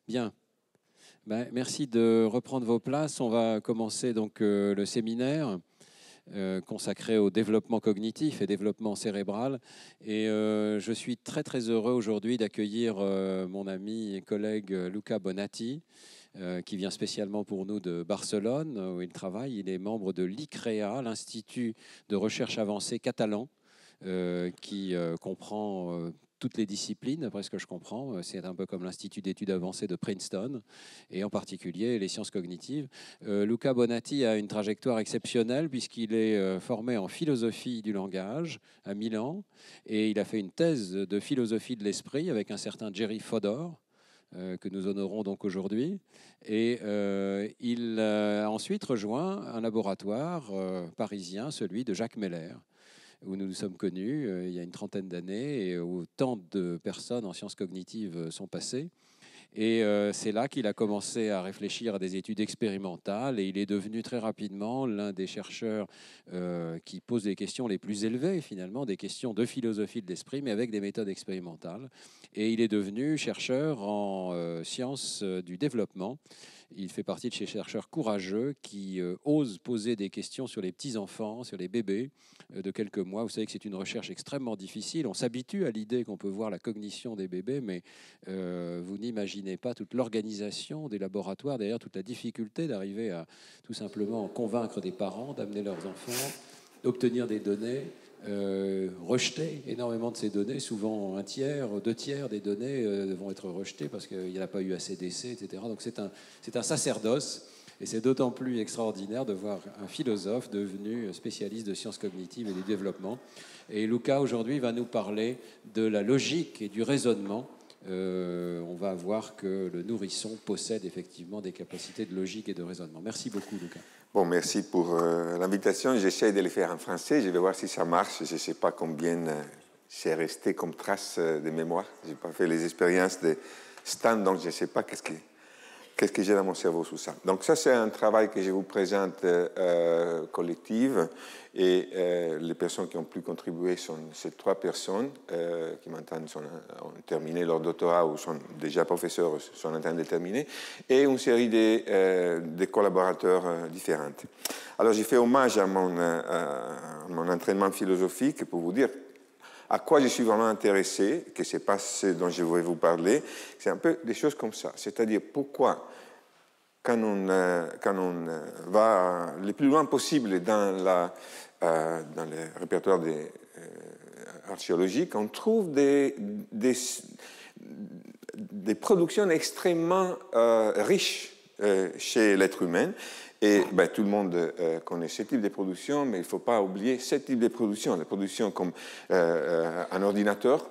Bien. Ben, merci de reprendre vos places. On va commencer donc le séminaire consacré au développement cognitif et développement cérébral. Et je suis très très heureux aujourd'hui d'accueillir mon ami et collègue Luca Bonatti, qui vient spécialement pour nous de Barcelone, où il travaille. Il est membre de l'ICREA, l'Institut de recherche avancée catalan, qui comprend toutes les disciplines, d'après ce que je comprends. C'est un peu comme l'Institut d'études avancées de Princeton, et en particulier les sciences cognitives. Luca Bonatti a une trajectoire exceptionnelle puisqu'il est formé en philosophie du langage à Milan, et il a fait une thèse de philosophie de l'esprit avec un certain Jerry Fodor, que nous honorons donc aujourd'hui. Et il a ensuite rejoint un laboratoire parisien, celui de Jacques Meller, où nous nous sommes connus il y a une trentaine d'années et où tant de personnes en sciences cognitives sont passées. Et c'est là qu'il a commencé à réfléchir à des études expérimentales, et il est devenu très rapidement l'un des chercheurs qui pose les questions les plus élevées, finalement, des questions de philosophie de l'esprit, mais avec des méthodes expérimentales. Et il est devenu chercheur en sciences du développement. Il fait partie de ces chercheurs courageux qui osent poser des questions sur les petits-enfants, sur les bébés de quelques mois. Vous savez que c'est une recherche extrêmement difficile. On s'habitue à l'idée qu'on peut voir la cognition des bébés, mais vous n'imaginez pas toute l'organisation des laboratoires, d'ailleurs toute la difficulté d'arriver à tout simplement convaincre des parents d'amener leurs enfants, d'obtenir des données, rejeter énormément de ces données. Souvent un tiers, deux tiers des données vont être rejetées parce qu'il n'y en a pas eu assez d'essais, etc. Donc c'est un sacerdoce. Et c'est d'autant plus extraordinaire de voir un philosophe devenu spécialiste de sciences cognitives et du développement. Et Luca, aujourd'hui, va nous parler de la logique et du raisonnement. On va voir que le nourrisson possède effectivement des capacités de logique et de raisonnement. Merci beaucoup, Luca. Bon, merci pour l'invitation. J'essaie de le faire en français. Je vais voir si ça marche. Je ne sais pas combien c'est resté comme trace de mémoire. Je n'ai pas fait les expériences de Stan, donc je ne sais pas qu'est-ce que j'ai dans mon cerveau sous ça. Donc ça, c'est un travail que je vous présente collectif. Et les personnes qui ont pu contribuer sont ces trois personnes qui maintenant ont terminé leur doctorat ou sont déjà professeurs, sont en train de terminer, et une série de collaborateurs différents. Alors j'ai fait hommage à mon entraînement philosophique pour vous dire à quoi je suis vraiment intéressé, que ce n'est pas ce dont je vais vous parler, c'est un peu des choses comme ça. C'est-à-dire pourquoi, quand on va le plus loin possible dans le répertoire archéologique, on trouve des productions extrêmement riches chez l'être humain. Et tout le monde connaît ce type de production, mais il ne faut pas oublier ce type de production, les productions comme un ordinateur,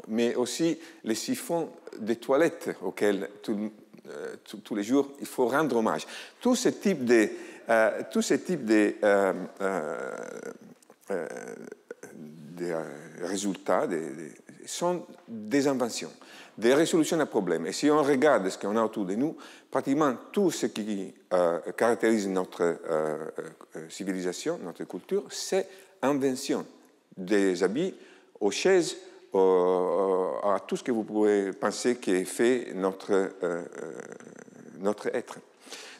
mais aussi les siphons des toilettes auxquels tous les jours il faut rendre hommage. Tous ces types de résultats sont des inventions, des résolutions à problèmes. Et si on regarde ce qu'on a autour de nous, pratiquement tout ce qui caractérise notre civilisation, notre culture, c'est invention. Des habits aux chaises, à tout ce que vous pouvez penser qui est fait notre être.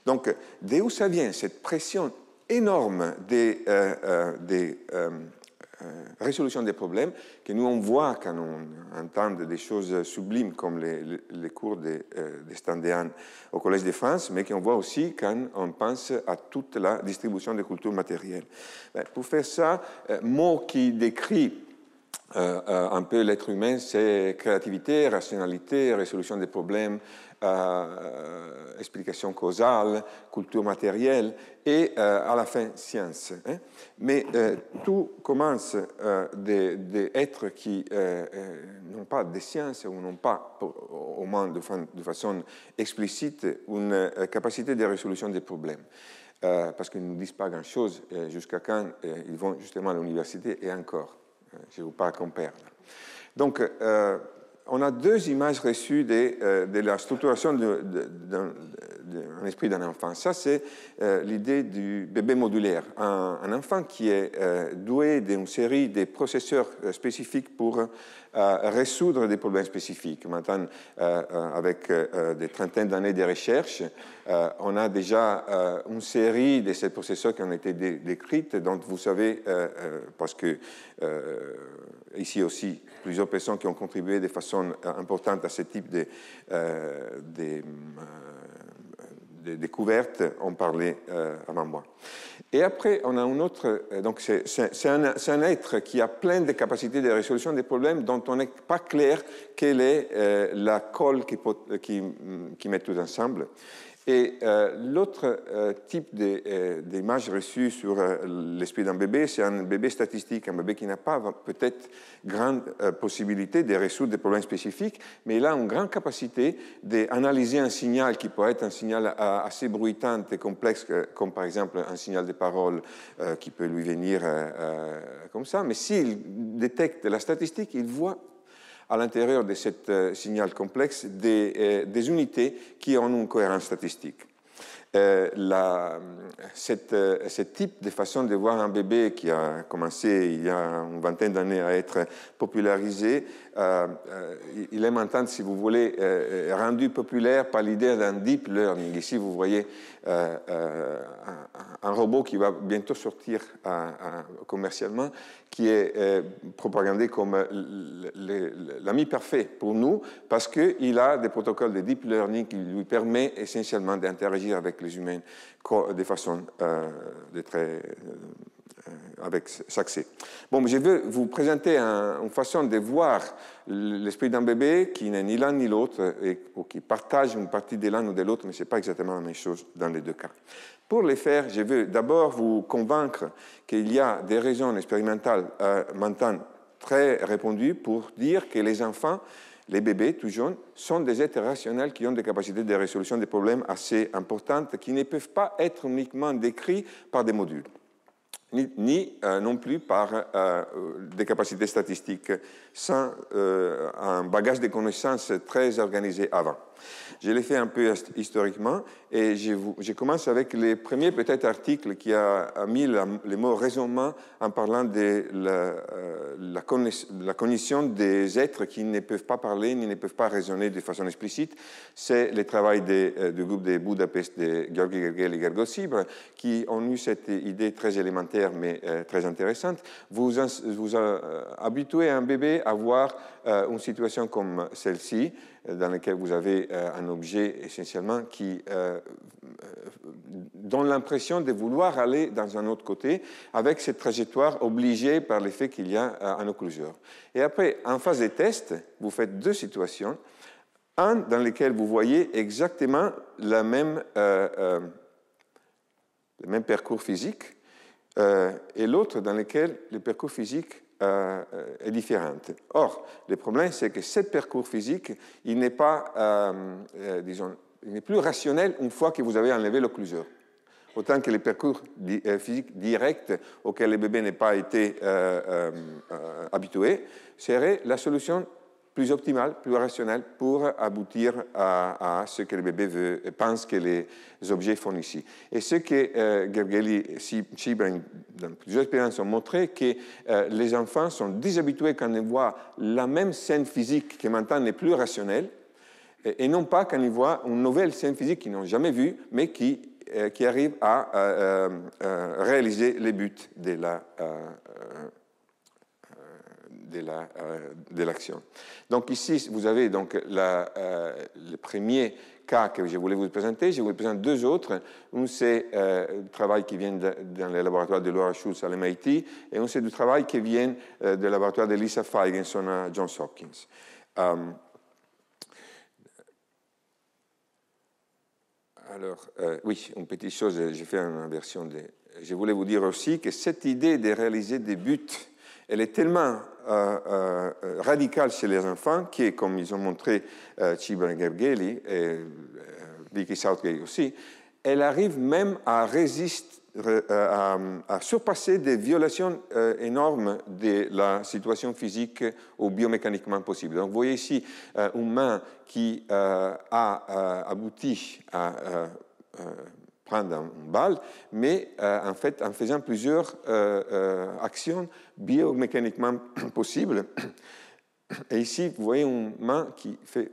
Donc, d'où ça vient cette pression énorme des résolution des problèmes que nous on voit quand on entend des choses sublimes comme les cours de Stendhal au Collège de France, mais qu'on voit aussi quand on pense à toute la distribution des cultures matérielles. Pour faire ça, mot qui décrit un peu l'être humain, c'est créativité, rationalité, résolution des problèmes, explication causale, culture matérielle et à la fin science. Mais tout commence d'êtres qui n'ont pas de science ou n'ont pas, au moins de façon explicite, une capacité de résolution des problèmes. Parce qu'ils ne disent pas grand-chose jusqu'à quand ils vont justement à l'université et encore. Je ne vous parle qu'on perd. Donc, on a deux images reçues de la structuration d'un esprit d'un enfant. Ça, c'est l'idée du bébé modulaire. Un enfant qui est doué d'une série de processeurs spécifiques pour résoudre des problèmes spécifiques. Maintenant, avec des trentaines d'années de recherche, on a déjà une série de ces processeurs qui ont été décrites, dont vous savez, parce que ici aussi, plusieurs personnes qui ont contribué de façon importante à ce type de découvertes ont parlé avant moi. Et après, on a un autre... Donc, c'est un être qui a plein de capacités de résolution des problèmes dont on n'est pas clair quelle est la colle qui met tout ensemble. Et l'autre type d'image reçue sur l'esprit d'un bébé, c'est un bébé statistique, un bébé qui n'a pas peut-être grande possibilité de résoudre des problèmes spécifiques, mais il a une grande capacité d'analyser un signal qui peut être un signal assez bruitant et complexe, comme par exemple un signal de parole qui peut lui venir comme ça. Mais s'il détecte la statistique, il voit à l'intérieur de ce signal complexe des unités qui ont une cohérence statistique. Ce type de façon de voir un bébé qui a commencé il y a une vingtaine d'années à être popularisé, il est maintenant, si vous voulez, rendu populaire par l'idée d'un deep learning. Ici, vous voyez un robot qui va bientôt sortir commercialement, qui est propagandé comme l'ami parfait pour nous, parce qu'il a des protocoles de deep learning qui lui permettent essentiellement d'interagir avec les humains de façon avec succès. Bon, je veux vous présenter une façon de voir l'esprit d'un bébé qui n'est ni l'un ni l'autre, ou qui partage une partie de l'un ou de l'autre, mais ce n'est pas exactement la même chose dans les deux cas. Pour le faire, je veux d'abord vous convaincre qu'il y a des raisons expérimentales maintenant très répandues pour dire que les enfants, les bébés tout jeunes, sont des êtres rationnels qui ont des capacités de résolution des problèmes assez importantes qui ne peuvent pas être uniquement décrits par des modules, ni non plus par des capacités statistiques sans un bagage de connaissances très organisé avant. Je l'ai fait un peu historiquement et je commence avec les premiers peut-être articles qui a mis le mot raisonnement en parlant de la cognition des êtres qui ne peuvent pas parler ni ne peuvent pas raisonner de façon explicite. C'est le travail du groupe de Budapest de György Gergely et Gergő Szibre qui ont eu cette idée très élémentaire mais très intéressante. Vous habituez un bébé à voir une situation comme celle-ci, dans laquelle vous avez un objet essentiellement qui donne l'impression de vouloir aller dans un autre côté avec cette trajectoire obligée par le fait qu'il y a un occluseur. Et après, en phase de test, vous faites deux situations. Un dans lequel vous voyez exactement le même parcours physique et l'autre dans lequel le parcours physique est différente. Or, le problème, c'est que ce parcours physique, il n'est pas, il n'est plus rationnel une fois que vous avez enlevé l'occluseur. Autant que les parcours physiques directs auxquels le bébé n'a pas été habitué serait la solution plus optimale, plus rationnelle pour aboutir à ce que le bébé pense que les objets font ici. Et ce que Gergely et Szibre, dans plusieurs expériences, ont montré, que les enfants sont déshabitués quand ils voient la même scène physique qui maintenant n'est plus rationnelle, et non pas quand ils voient une nouvelle scène physique qu'ils n'ont jamais vue, mais qui arrive à réaliser les buts de l'action. Donc ici, vous avez donc le premier cas que je voulais vous présenter. Je vous présente deux autres. Un, c'est du travail qui vient dans le laboratoire de Laura Schulz à l'MIT, et un, c'est du travail qui vient du laboratoire de Lisa Feigenson à Johns Hopkins. Alors, oui, une petite chose, j'ai fait une version de... Je voulais vous dire aussi que cette idée de réaliser des buts, elle est tellement radicale chez les enfants que, comme ils ont montré Szibre et Gergely, et Vicky Southgate aussi, elle arrive même à résister à surpasser des violations énormes de la situation physique ou biomécaniquement possible. Donc, vous voyez ici une main qui a abouti à prendre une balle, mais en fait, en faisant plusieurs actions biomécaniquement possibles. Et ici, vous voyez une main qui fait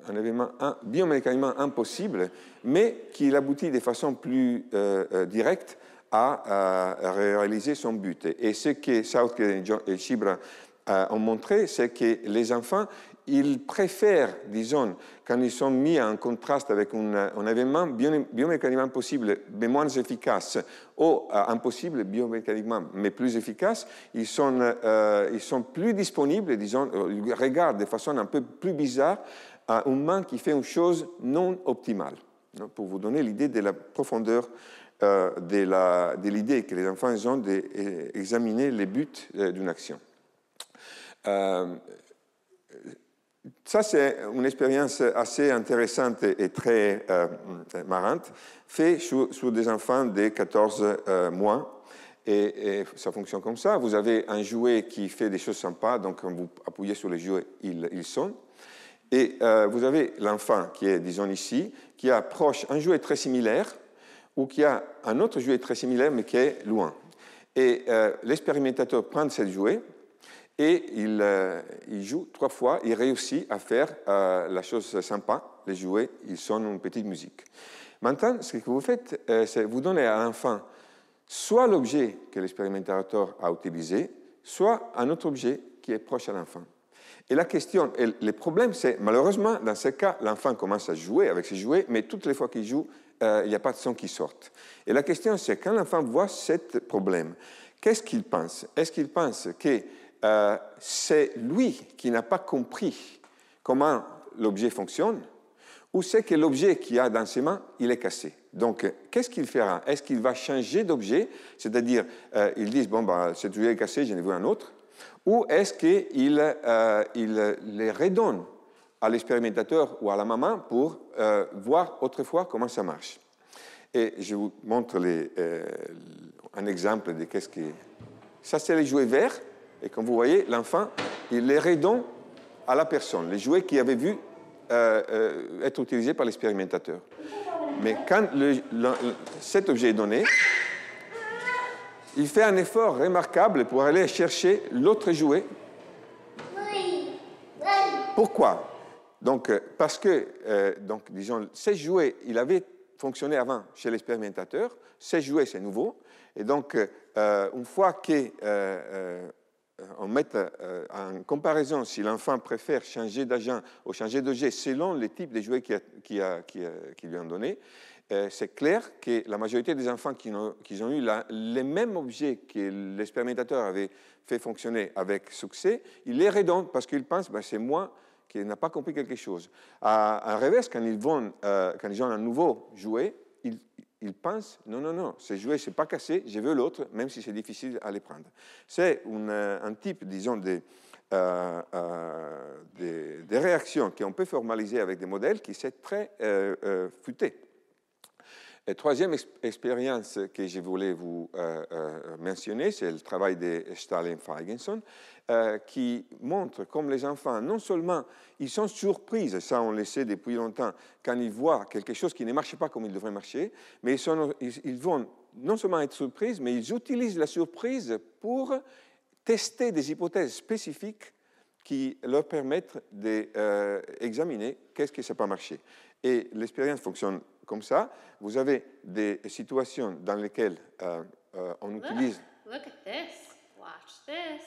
un événement biomécaniquement impossible, mais qui aboutit de façon plus directe à réaliser son but. Et ce que Southgate et Shibra ont montré, c'est que les enfants, ils préfèrent, disons, quand ils sont mis en contraste avec un événement biomécaniquement possible, mais moins efficace, ou impossible biomécaniquement, mais plus efficace, ils sont plus disponibles, disons, ils regardent de façon un peu plus bizarre à une main qui fait une chose non optimale. Pour vous donner l'idée de la profondeur de l'idée que les enfants ont d'examiner les buts d'une action. Ça, c'est une expérience assez intéressante et très marrante, faite sur des enfants de 14 mois. Et ça fonctionne comme ça. Vous avez un jouet qui fait des choses sympas, donc quand vous appuyez sur le jouet, il sonne. Et vous avez l'enfant qui est, disons ici, qui approche un jouet très similaire, ou qui a un autre jouet très similaire, mais qui est loin. Et l'expérimentateur prend ce jouet, et il joue 3 fois, il réussit à faire la chose sympa, les jouets, ils sonnent une petite musique. Maintenant, ce que vous faites, c'est vous donnez à l'enfant soit l'objet que l'expérimentateur a utilisé, soit un autre objet qui est proche à l'enfant. Et la question, et le problème, c'est malheureusement, dans ce cas, l'enfant commence à jouer avec ses jouets, mais toutes les fois qu'il joue, il n'y a pas de son qui sorte. Et la question, c'est quand l'enfant voit ce problème, qu'est-ce qu'il pense? Est-ce qu'il pense que c'est lui qui n'a pas compris comment l'objet fonctionne, ou c'est que l'objet qu'il a dans ses mains, il est cassé? Donc, qu'est-ce qu'il fera? Est-ce qu'il va changer d'objet? C'est-à-dire, ils disent, bon, bah, cet objet est cassé, j'en ai vu un autre. Ou est-ce qu'il les redonne à l'expérimentateur ou à la maman pour voir autrefois comment ça marche? Et je vous montre un exemple de qu'est-ce que... Ça, c'est les jouets verts. Et comme vous voyez, l'enfant, il les redonne à la personne, les jouets qu'il avait vus être utilisés par l'expérimentateur. Mais quand cet objet est donné, il fait un effort remarquable pour aller chercher l'autre jouet. Pourquoi? Donc, parce que, disons, ces jouets, il avait fonctionné avant chez l'expérimentateur. Ces jouets, c'est nouveau. Et donc, une fois qu'on met en comparaison si l'enfant préfère changer d'agent ou changer d'objet selon le type de jouet qu'il lui a donné, c'est clair que la majorité des enfants qui ont eu les mêmes objets que l'expérimentateur avait fait fonctionner avec succès, ils les redonnent parce qu'ils pensent c'est moi qui n'a pas compris quelque chose. À l'inverse, quand ils ont un nouveau jouet, ils pensent non, ce jouet c'est pas cassé, je veux l'autre, même si c'est difficile à les prendre. C'est un type, disons, de réactions qu'on peut formaliser avec des modèles qui sont très futés. Et troisième expérience que je voulais vous mentionner, c'est le travail de Stahl et Feigenson, qui montre comme les enfants, non seulement ils sont surpris, ça on le sait depuis longtemps, quand ils voient quelque chose qui ne marche pas comme il devrait marcher, mais ils vont non seulement être surpris, mais ils utilisent la surprise pour tester des hypothèses spécifiques qui leur permettent d'examiner qu'est-ce qui ne s'est pas marché. Et l'expérience fonctionne comme ça. Vous avez des situations dans lesquelles on utilise Look at this. Watch this.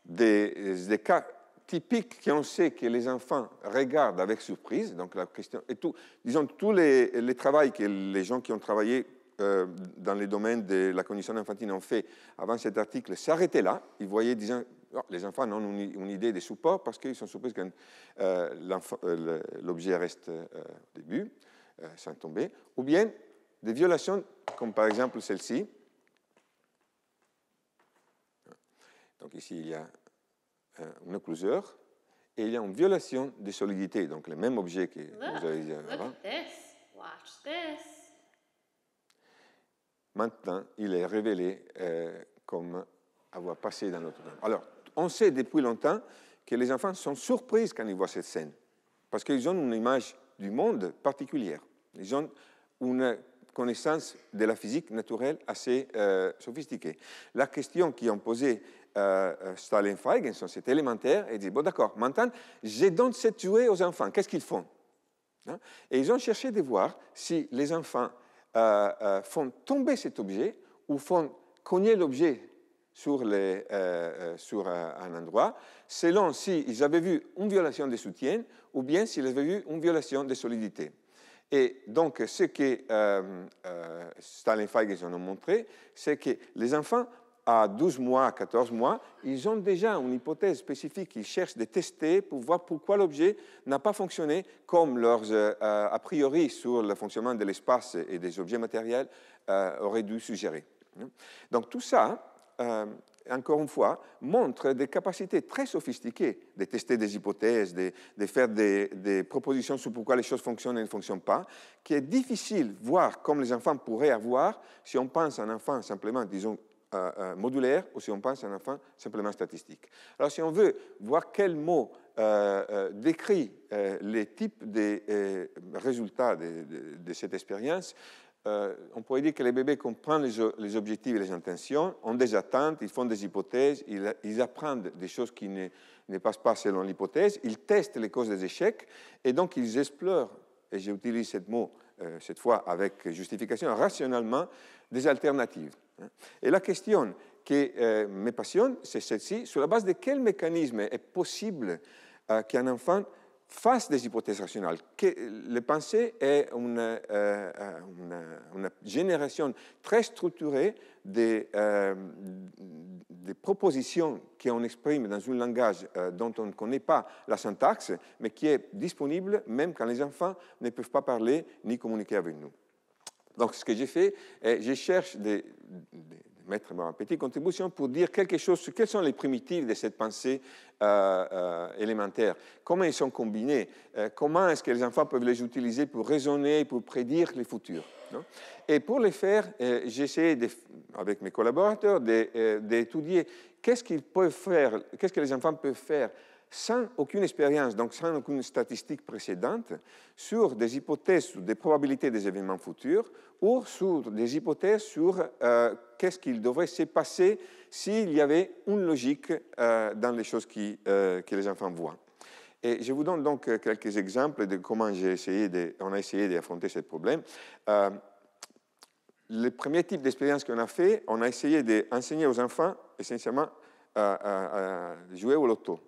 Des cas typiques qu'on sait que les enfants regardent avec surprise. Donc la question et tout, disons tous les travaux que les gens qui ont travaillé dans les domaines de la cognition infantile ont fait avant cet article s'arrêtaient là. Ils voyaient, disons, les enfants ont une idée des supports parce qu'ils sont surpris quand l'objet reste au début, sans tomber, ou bien des violations comme par exemple celle-ci. Donc ici, il y a un occluseur et il y a une violation de solidité, donc le même objet que vous avez dit avant. Look at this. Watch this. maintenant, il est révélé comme avoir passé dans notre temps. Alors, on sait depuis longtemps que les enfants sont surpris quand ils voient cette scène, parce qu'ils ont une image du monde particulière. Ils ont une connaissance de la physique naturelle assez sophistiquée. La question qu'ils ont posée Stahl et Feigenson, c'est élémentaire, et ils disent, bon d'accord, maintenant, je donne cette jouet aux enfants, qu'est-ce qu'ils font? Et ils ont cherché de voir si les enfants font tomber cet objet ou font cogner l'objet sur un endroit, selon s'ils avaient vu une violation de soutien ou bien s'ils avaient vu une violation de solidité. Et donc, ce que Stahl et Feigenson ont montré, c'est que les enfants, à 12 mois, 14 mois, ils ont déjà une hypothèse spécifique qu'ils cherchent de tester pour voir pourquoi l'objet n'a pas fonctionné comme leurs a priori sur le fonctionnement de l'espace et des objets matériels auraient dû suggérer. Donc tout ça, encore une fois, montre des capacités très sophistiquées de tester des hypothèses, de faire des propositions sur pourquoi les choses fonctionnent et ne fonctionnent pas, qui est difficile de voir comme les enfants pourraient avoir si on pense à un enfant simplement, disons, modulaire ou si on pense à un enfant simplement statistique. Alors si on veut voir quel mot décrit les types de résultats de cette expérience, on pourrait dire que les bébés comprennent les objectifs et les intentions, ont des attentes, ils font des hypothèses, ils apprennent des choses qui ne passent pas selon l'hypothèse, ils testent les causes des échecs et donc ils explorent, et j'utilise ce mot cette fois avec justification, rationnellement des alternatives. Et la question qui me passionne, c'est celle-ci, sur la base de quel mécanisme est possible qu'un enfant fasse des hypothèses rationnelles. Le pensée est une génération très structurée des propositions qu'on exprime dans un langage dont on ne connaît pas la syntaxe, mais qui est disponible même quand les enfants ne peuvent pas parler ni communiquer avec nous. Donc, ce que j'ai fait, je cherche de mettre ma petite contribution pour dire quelque chose sur quels sont les primitifs de cette pensée élémentaire, comment ils sont combinés, comment est-ce que les enfants peuvent les utiliser pour raisonner, pour prédire le futur. Non? Et pour le faire, j'ai essayé, avec mes collaborateurs, d'étudier qu'est-ce qu'ils peuvent faire, qu'est-ce que les enfants peuvent faire sans aucune expérience, donc sans aucune statistique précédente, sur des hypothèses, sur des probabilités des événements futurs, ou sur des hypothèses sur qu'est-ce qu'il devrait se passer s'il y avait une logique dans les choses que les enfants voient. Et je vous donne donc quelques exemples de comment on a essayé d'affronter ce problème. Le premier type d'expérience qu'on a fait, on a essayé d'enseigner aux enfants essentiellement à jouer au loto.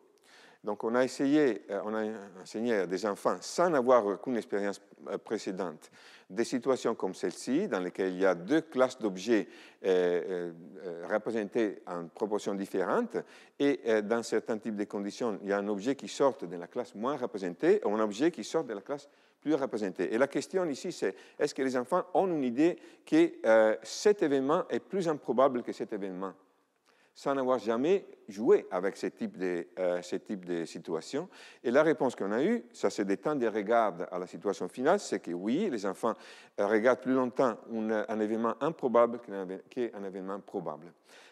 Donc, on a enseigné à des enfants, sans avoir aucune expérience précédente, des situations comme celle-ci, dans lesquelles il y a deux classes d'objets représentés en proportions différentes, et dans certains types de conditions, il y a un objet qui sort de la classe moins représentée ou un objet qui sort de la classe plus représentée. Et la question ici, c'est est-ce que les enfants ont une idée que cet événement est plus improbable que cet événement, sans avoir jamais joué avec ce type de situation. Et la réponse qu'on a eue, ça c'est des temps de regard à la situation finale, c'est que oui, les enfants regardent plus longtemps un événement improbable qu'un événement probable.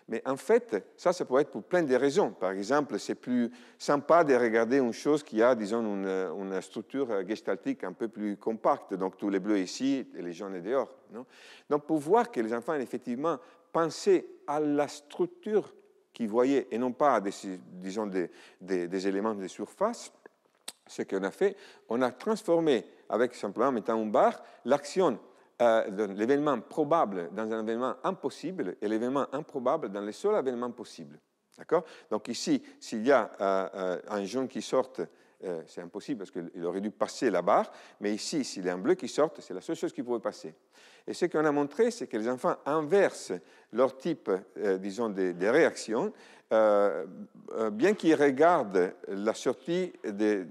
Mais en fait, ça pourrait être pour plein de raisons. Par exemple, c'est plus sympa de regarder une chose qui a, disons, une structure gestaltique un peu plus compacte, donc tous les bleus ici et les jaunes dehors. Non? Donc pour voir que les enfants, effectivement, penser à la structure qu'ils voyaient et non pas à des éléments de surface, ce qu'on a fait, on a transformé, avec simplement mettant une barre, l'action de l'événement probable dans un événement impossible et l'événement improbable dans le seul événement possible. D'accord? Donc ici, s'il y a un jaune qui sort, c'est impossible parce qu'il aurait dû passer la barre, mais ici, s'il y a un bleu qui sort, c'est la seule chose qui pourrait passer. Et ce qu'on a montré, c'est que les enfants inversent leur type, disons, de réaction, bien qu'ils regardent la sortie de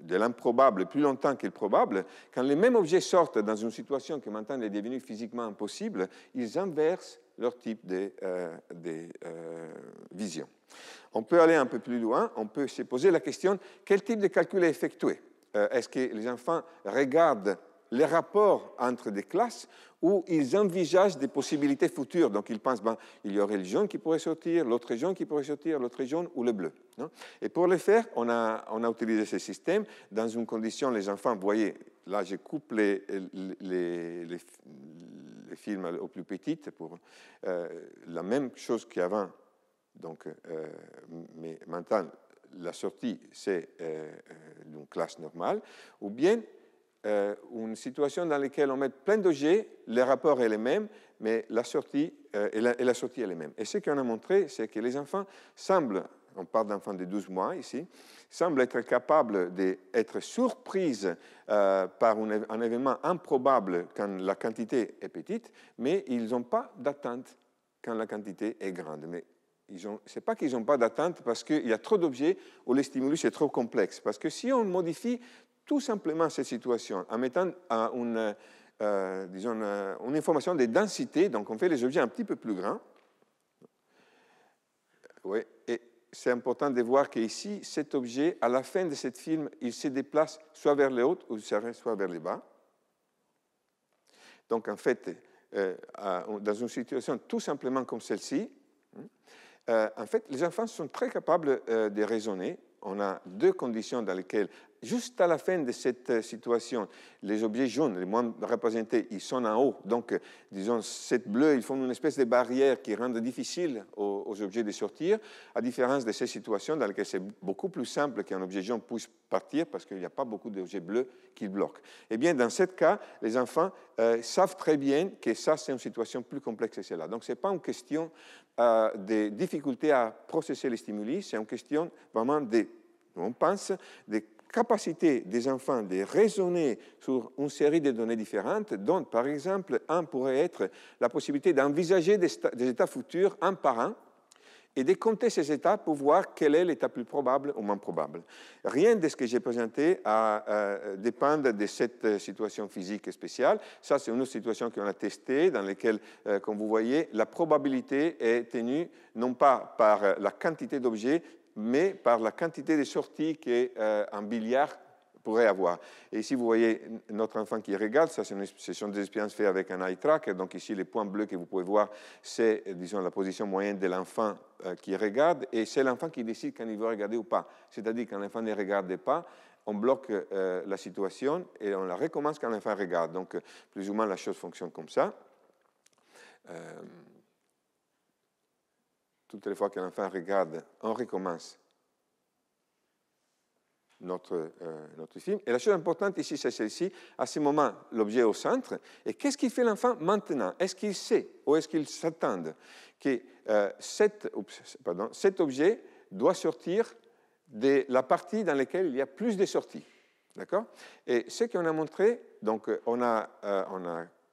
l'improbable plus longtemps que le probable, quand les mêmes objets sortent dans une situation qui maintenant est devenue physiquement impossible, ils inversent leur type de vision. On peut aller un peu plus loin, on peut se poser la question, quel type de calcul est effectué? Est-ce que les enfants regardent les rapports entre des classes où ils envisagent des possibilités futures. Donc, ils pensent, il y aurait le jaune qui pourrait sortir, l'autre jaune qui pourrait sortir, l'autre jaune ou le bleu. Non? Et pour le faire, on a utilisé ce système dans une condition, les enfants, vous voyez, là, je coupe les films au plus petit pour la même chose qu'avant. Donc, mais maintenant, la sortie, c'est une classe normale, ou bien une situation dans laquelle on met plein d'objets, le rapport est le même, mais la sortie, et la sortie est la même. Et ce qu'on a montré, c'est que les enfants semblent, on parle d'enfants de 12 mois ici, semblent être capables d'être surpris par un événement improbable quand la quantité est petite, mais ils n'ont pas d'attente quand la quantité est grande. Mais ce n'est pas qu'ils n'ont pas d'attente parce qu'il y a trop d'objets ou le stimulus est trop complexe. Parce que si on modifie tout simplement cette situation en mettant une information de densité, donc on fait les objets un petit peu plus grands. Oui, et c'est important de voir qu'ici, cet objet, à la fin de ce film, il se déplace soit vers le haut ou soit vers le bas. Donc en fait, dans une situation tout simplement comme celle-ci, en fait, les enfants sont très capables de raisonner. On a deux conditions dans lesquelles, juste à la fin de cette situation, les objets jaunes, les moins représentés, ils sont en haut. Donc, disons, cette bleue, ils font une espèce de barrière qui rend difficile aux objets de sortir, à différence de ces situations dans lesquelles c'est beaucoup plus simple qu'un objet jaune puisse partir parce qu'il n'y a pas beaucoup d'objets bleus qui le bloquent. Eh bien, dans ce cas, les enfants savent très bien que ça, c'est une situation plus complexe que celle-là. Donc, ce n'est pas une question de difficulté à processer les stimuli, c'est une question vraiment on pense, des capacités des enfants de raisonner sur une série de données différentes, dont, par exemple, un pourrait être la possibilité d'envisager des états futurs un par un et de compter ces états pour voir quel est l'état plus probable ou moins probable. Rien de ce que j'ai présenté dépend de cette situation physique spéciale. Ça, c'est une autre situation qu'on a testée, dans laquelle, comme vous voyez, la probabilité est tenue non pas par la quantité d'objets, mais par la quantité de sorties qu'un billard pourrait avoir. Et ici, vous voyez notre enfant qui regarde, ça, ce sont des expériences faites avec un eye tracker. Donc ici, les points bleus que vous pouvez voir, c'est, disons, la position moyenne de l'enfant qui regarde, et c'est l'enfant qui décide quand il veut regarder ou pas. C'est-à-dire, quand l'enfant ne regarde pas, on bloque la situation et on la recommence quand l'enfant regarde. Donc, plus ou moins, la chose fonctionne comme ça. Toutes les fois que l'enfant regarde, on recommence notre film. Et la chose importante ici, c'est celle-ci. À ce moment, l'objet est au centre. Et qu'est-ce qu'il fait l'enfant maintenant? Est-ce qu'il sait ou est-ce qu'il s'attend que cet objet doit sortir de la partie dans laquelle il y a plus de sorties? D'accord? Et ce qu'on a montré, donc on a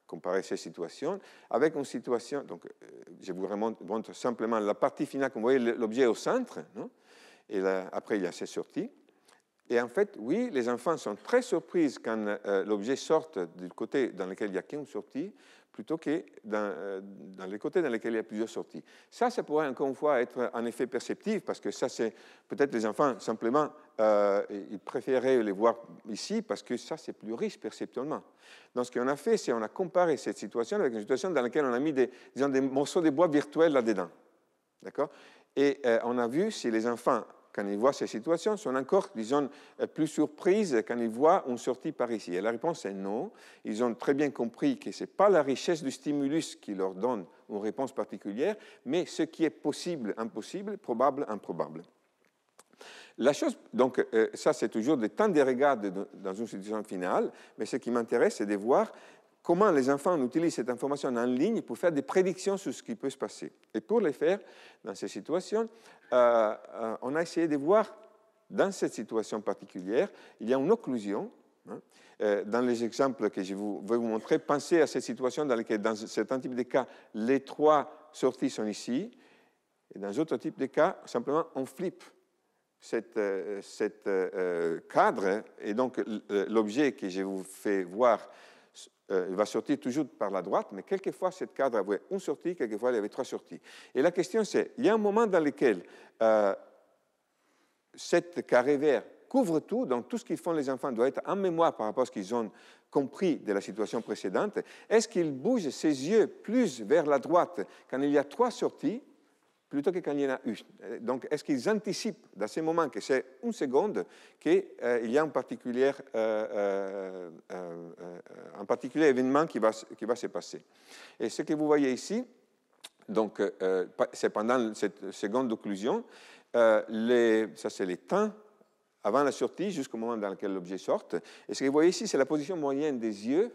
comparer ces situations avec une situation, donc je vous montre simplement la partie finale, comme vous voyez l'objet au centre, non? Et là, après il y a ces sorties. Et en fait, oui, les enfants sont très surpris quand l'objet sort du côté dans lequel il n'y a qu'une sortie, plutôt que dans les côtés dans lesquels il y a plusieurs sorties. Ça pourrait encore une fois être un effet perceptif, parce que ça, c'est peut-être les enfants, simplement, ils préféraient les voir ici, parce que ça, c'est plus riche perceptuellement. Donc, ce qu'on a fait, c'est qu'on a comparé cette situation avec une situation dans laquelle on a mis des morceaux de bois virtuels là-dedans. D'accord? Et on a vu si les enfants, quand ils voient ces situations, sont encore, disons, plus surprises quand ils voient une sortie par ici. Et la réponse est non. Ils ont très bien compris que ce n'est pas la richesse du stimulus qui leur donne une réponse particulière, mais ce qui est possible, impossible, probable, improbable. La chose, donc, ça, c'est toujours des temps de regard dans une situation finale, mais ce qui m'intéresse, c'est de voir comment les enfants utilisent cette information en ligne pour faire des prédictions sur ce qui peut se passer. Et pour le faire, dans ces situations, on a essayé de voir, dans cette situation particulière, il y a une occlusion. Dans les exemples que je vais vous montrer, pensez à cette situation dans laquelle, dans certains types de cas, les trois sorties sont ici, et dans d'autres types de cas, simplement, on flippe cet cadre, et donc l'objet que je vous fais voir va sortir toujours par la droite, mais quelquefois, cette cadre avait une sortie, quelquefois, il y avait trois sorties. Et la question, c'est, il y a un moment dans lequel cette carré vert couvre tout, donc tout ce qu'ils font les enfants doit être en mémoire par rapport à ce qu'ils ont compris de la situation précédente. Est-ce qu'ils bougent ses yeux plus vers la droite quand il y a 3 sorties plutôt que quand il y en a une? Donc, est-ce qu'ils anticipent dans ces moments que c'est une seconde qu'il y a un particulier événement qui va se passer? Et ce que vous voyez ici, donc, c'est pendant cette seconde d'occlusion, ça c'est les temps avant la sortie jusqu'au moment dans lequel l'objet sort. Et ce que vous voyez ici, c'est la position moyenne des yeux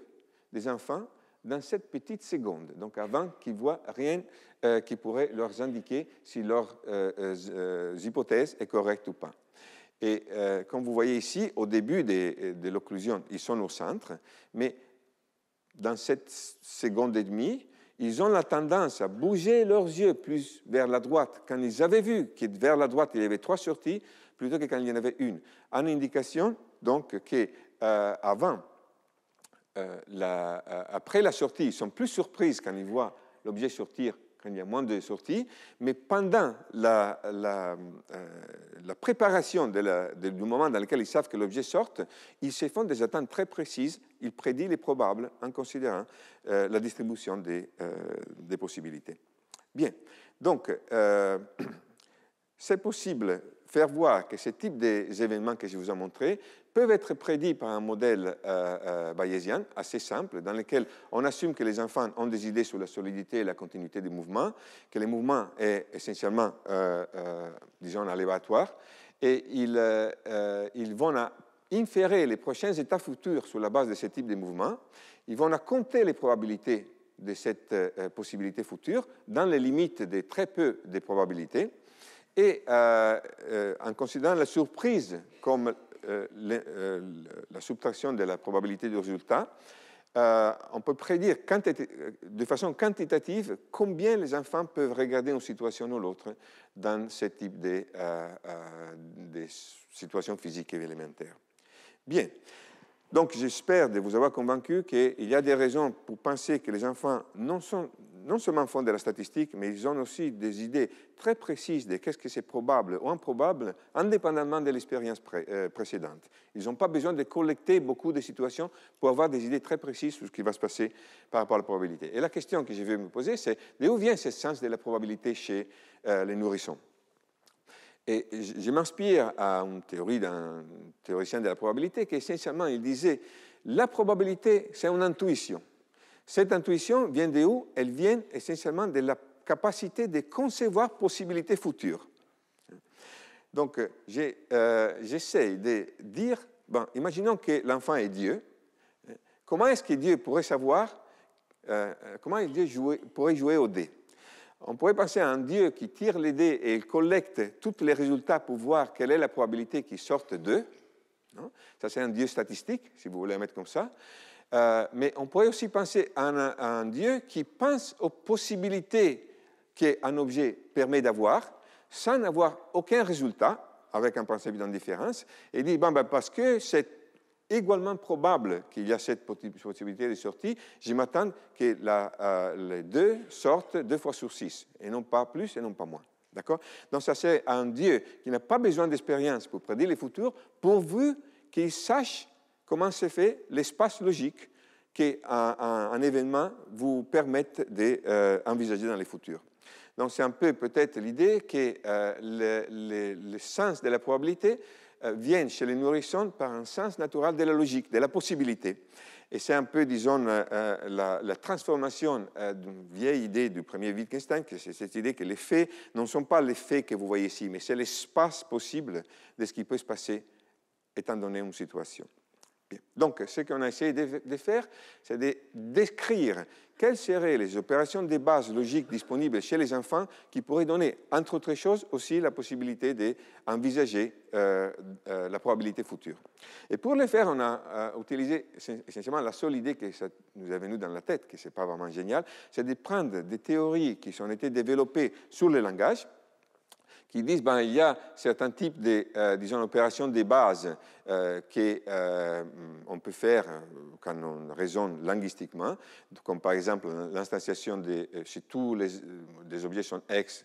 des enfants dans cette petite seconde, donc avant qu'ils voient rien qui pourrait leur indiquer si leur hypothèse est correcte ou pas. Et comme vous voyez ici, au début de l'occlusion, ils sont au centre, mais dans cette seconde et demie, ils ont la tendance à bouger leurs yeux plus vers la droite quand ils avaient vu que vers la droite, il y avait 3 sorties, plutôt que quand il y en avait une. En indication, donc, qu'avant, après la sortie, ils sont plus surpris quand ils voient l'objet sortir, quand il y a moins de sorties, mais pendant la préparation du moment dans lequel ils savent que l'objet sort, ils se font des attentes très précises, ils prédisent les probables en considérant la distribution des possibilités. Bien, donc, c'est possible faire voir que ce type d'événements que je vous ai montrés peuvent être prédits par un modèle bayésien assez simple, dans lequel on assume que les enfants ont des idées sur la solidité et la continuité des mouvements, que le mouvement est essentiellement, disons, aléatoire, et ils vont inférer les prochains états futurs sur la base de ce type de mouvements. Ils vont compter les probabilités de cette possibilité future dans les limites de très peu de probabilités. Et en considérant la surprise comme la subtraction de la probabilité du résultat, on peut prédire de façon quantitative combien les enfants peuvent regarder une situation ou l'autre dans ce type de situations physiques élémentaires. Bien. Donc, j'espère de vous avoir convaincu qu'il y a des raisons pour penser que les enfants non seulement font de la statistique, mais ils ont aussi des idées très précises de qu'est-ce que c'est probable ou improbable, indépendamment de l'expérience précédente. Ils n'ont pas besoin de collecter beaucoup de situations pour avoir des idées très précises sur ce qui va se passer par rapport à la probabilité. Et la question que je vais me poser, c'est d'où vient ce sens de la probabilité chez les nourrissons? Et je m'inspire à une théorie d'un théoricien de la probabilité qui, essentiellement, il disait la probabilité, c'est une intuition. Cette intuition vient de où? Elle vient essentiellement de la capacité de concevoir possibilités futures. Donc, j'essaie de dire, bon, imaginons que l'enfant est Dieu. Comment est-ce que Dieu pourrait savoir, comment Dieu pourrait jouer au dé? On pourrait penser à un Dieu qui tire les dés et il collecte tous les résultats pour voir quelle est la probabilité qu'ils sortent d'eux. Ça, c'est un Dieu statistique, si vous voulez le mettre comme ça. Mais on pourrait aussi penser à un Dieu qui pense aux possibilités qu'un objet permet d'avoir, sans avoir aucun résultat, avec un principe d'indifférence, et dit, parce que c'est également probable qu'il y a cette possibilité de sortie, je m'attends que les 2 sortent 2 fois sur 6, et non pas plus et non pas moins. D'accord? Donc ça, c'est un Dieu qui n'a pas besoin d'expérience pour prédire le futur, pourvu qu'il sache comment se fait l'espace logique qu'un événement vous permette d'envisager dans le futur. Donc c'est un peu peut-être l'idée que le sens de la probabilité viennent chez les nourrissons par un sens naturel de la logique, de la possibilité. Et c'est un peu, disons, la transformation d'une vieille idée du premier Wittgenstein, c'est cette idée que les faits ne sont pas les faits que vous voyez ici, mais c'est l'espace possible de ce qui peut se passer étant donné une situation. Bien. Donc, ce qu'on a essayé de faire, c'est de décrire quelles seraient les opérations de base logiques disponibles chez les enfants qui pourraient donner, entre autres choses, aussi la possibilité d'envisager la probabilité future. Et pour le faire, on a utilisé essentiellement la seule idée que ça nous est venue dans la tête, que ce n'est pas vraiment génial, c'est de prendre des théories qui ont été développées sur le langage, qui disent il y a certains types d'opérations de base qu'on peut faire quand on raisonne linguistiquement, comme par exemple l'instanciation chez tous les objets sont X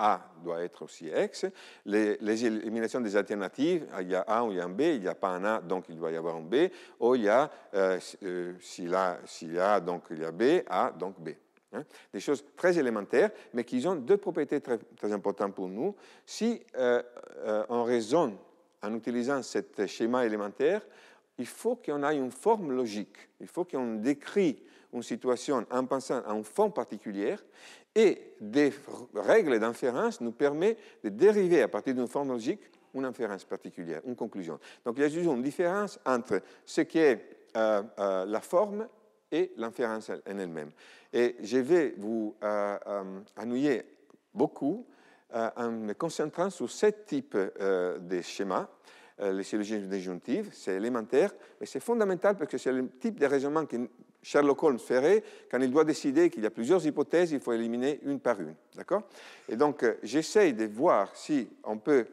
A doit être aussi X. Les éliminations des alternatives, il y a A ou il y a un B, il n'y a pas un A, donc il doit y avoir un B. Ou il y a, s'il y a, donc il y a B, A, donc B. Hein? Des choses très élémentaires, mais qui ont deux propriétés très, très importantes pour nous. Si on raisonne en utilisant ce schéma élémentaire, il faut qu'on ait une forme logique. Il faut qu'on décrit une situation en pensant à une forme particulière, et des règles d'inférence nous permettent de dériver à partir d'une forme logique une inférence particulière, une conclusion. Donc il y a juste une différence entre ce qui est la forme et l'inférence en elle-même. Et je vais vous ennuyer beaucoup en me concentrant sur ce type de schéma. Les syllogismes disjonctifs, c'est élémentaire, mais c'est fondamental parce que c'est le type de raisonnement que Sherlock Holmes ferait quand il doit décider qu'il y a plusieurs hypothèses, il faut éliminer une par une. D'accord ? Et donc, j'essaye de voir si on peut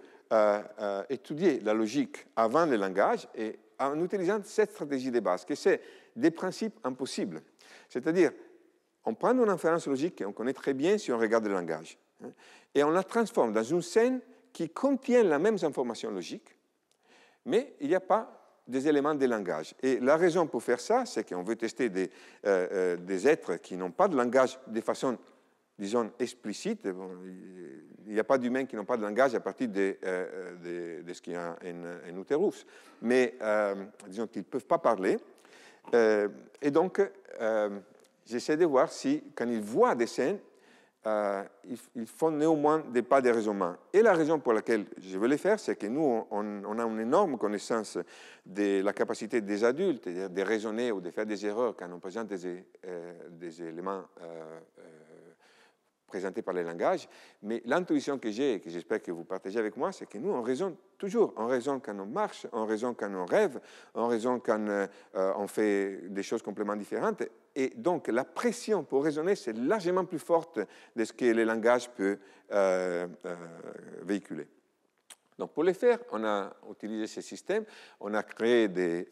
étudier la logique avant le langage et en utilisant cette stratégie de base, que c'est des principes impossibles. C'est-à-dire, on prend une inférence logique qu'on connaît très bien si on regarde le langage, hein, et on la transforme dans une scène qui contient la même information logique, mais il n'y a pas des éléments de langage. Et la raison pour faire ça, c'est qu'on veut tester des êtres qui n'ont pas de langage de façon, disons, explicite. Bon, il n'y a pas d'humains qui n'ont pas de langage à partir de ce qu'il y a en utérus. Mais, disons qu'ils ne peuvent pas parler. Et donc, j'essaie de voir si, quand ils voient des scènes, ils font néanmoins des pas de raisonnement. Et la raison pour laquelle je veux les faire, c'est que nous, on a une énorme connaissance de la capacité des adultes de raisonner ou de faire des erreurs quand on présente des éléments présentés par le langage. Mais l'intuition que j'ai, et que j'espère que vous partagez avec moi, c'est que nous, on raisonne toujours. On raisonne quand on marche, on raisonne quand on rêve, on raisonne quand on fait des choses complètement différentes. Et donc, la pression pour raisonner, c'est largement plus forte de ce que le langage peut véhiculer. Donc, pour le faire, on a utilisé ce système, on a créé des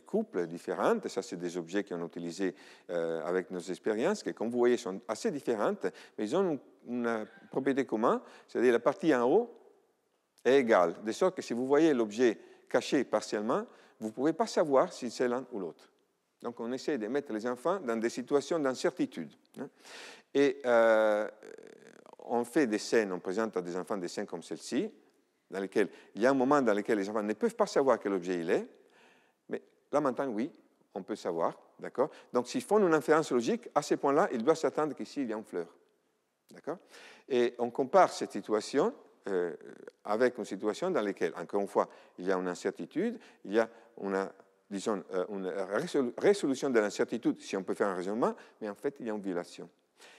couples différentes. Ça, c'est des objets qu'on a utilisés avec nos expériences, qui, comme vous voyez, sont assez différentes, mais ils ont une propriété commune, c'est-à-dire la partie en haut est égale, de sorte que si vous voyez l'objet caché partiellement, vous ne pouvez pas savoir si c'est l'un ou l'autre. Donc, on essaie de mettre les enfants dans des situations d'incertitude. Et on fait des scènes, on présente à des enfants des scènes comme celle-ci, dans lesquelles il y a un moment dans lequel les enfants ne peuvent pas savoir quel objet il est, mais là maintenant, oui, on peut savoir, d'accord ? Donc, s'ils font une inférence logique, à ce point-là, ils doivent s'attendre qu'ici, il y a une fleur, d'accord ? Et on compare cette situation avec une situation dans laquelle, encore une fois, il y a une incertitude, il y a une résolution de l'incertitude, si on peut faire un raisonnement, mais en fait, il y a une violation.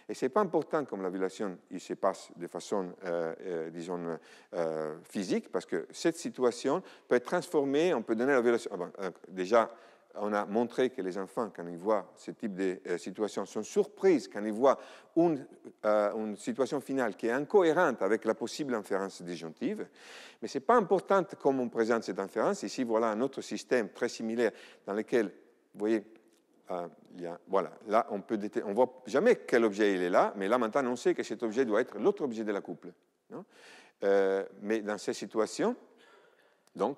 Et ce n'est pas important comme la violation, il se passe de façon, disons, physique, parce que cette situation peut être transformée, on peut donner la violation. Déjà, on a montré que les enfants, quand ils voient ce type de situation, sont surpris quand ils voient une situation finale qui est incohérente avec la possible inférence disjonctive. Mais ce n'est pas important comment on présente cette inférence. Ici, voilà un autre système très similaire dans lequel, vous voyez, voilà, là, on ne voit jamais quel objet il est là, mais là, maintenant, on sait que cet objet doit être l'autre objet de la couple. Non ? Mais dans ces situations, donc,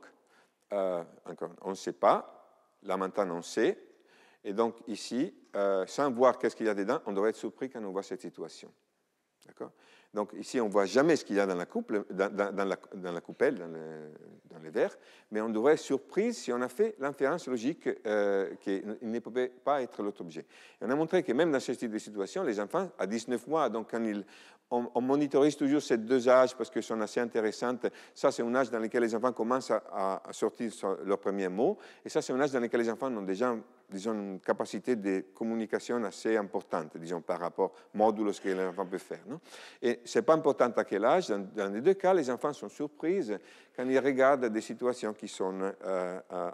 encore, on ne sait pas. Là, maintenant, on sait. Et donc, ici, sans voir qu'est-ce qu'il y a dedans, on devrait être surpris quand on voit cette situation. D'accord ? Donc, ici, on ne voit jamais ce qu'il y a dans la coupelle, dans les verres, mais on devrait être surpris si on a fait l'inférence logique qu'il ne pouvait pas être l'autre objet. Et on a montré que même dans ce type de situation, les enfants, à 19 mois, donc quand on monitorise toujours ces deux âges parce qu'ils sont assez intéressants. Ça, c'est un âge dans lequel les enfants commencent à sortir leurs premiers mots. Et ça, c'est un âge dans lequel les enfants ont déjà, disons, une capacité de communication assez importante, disons, par rapport au module que les enfants peuvent faire. Non ? Et ce n'est pas important à quel âge. Dans les deux cas, les enfants sont surpris quand ils regardent des situations qui sont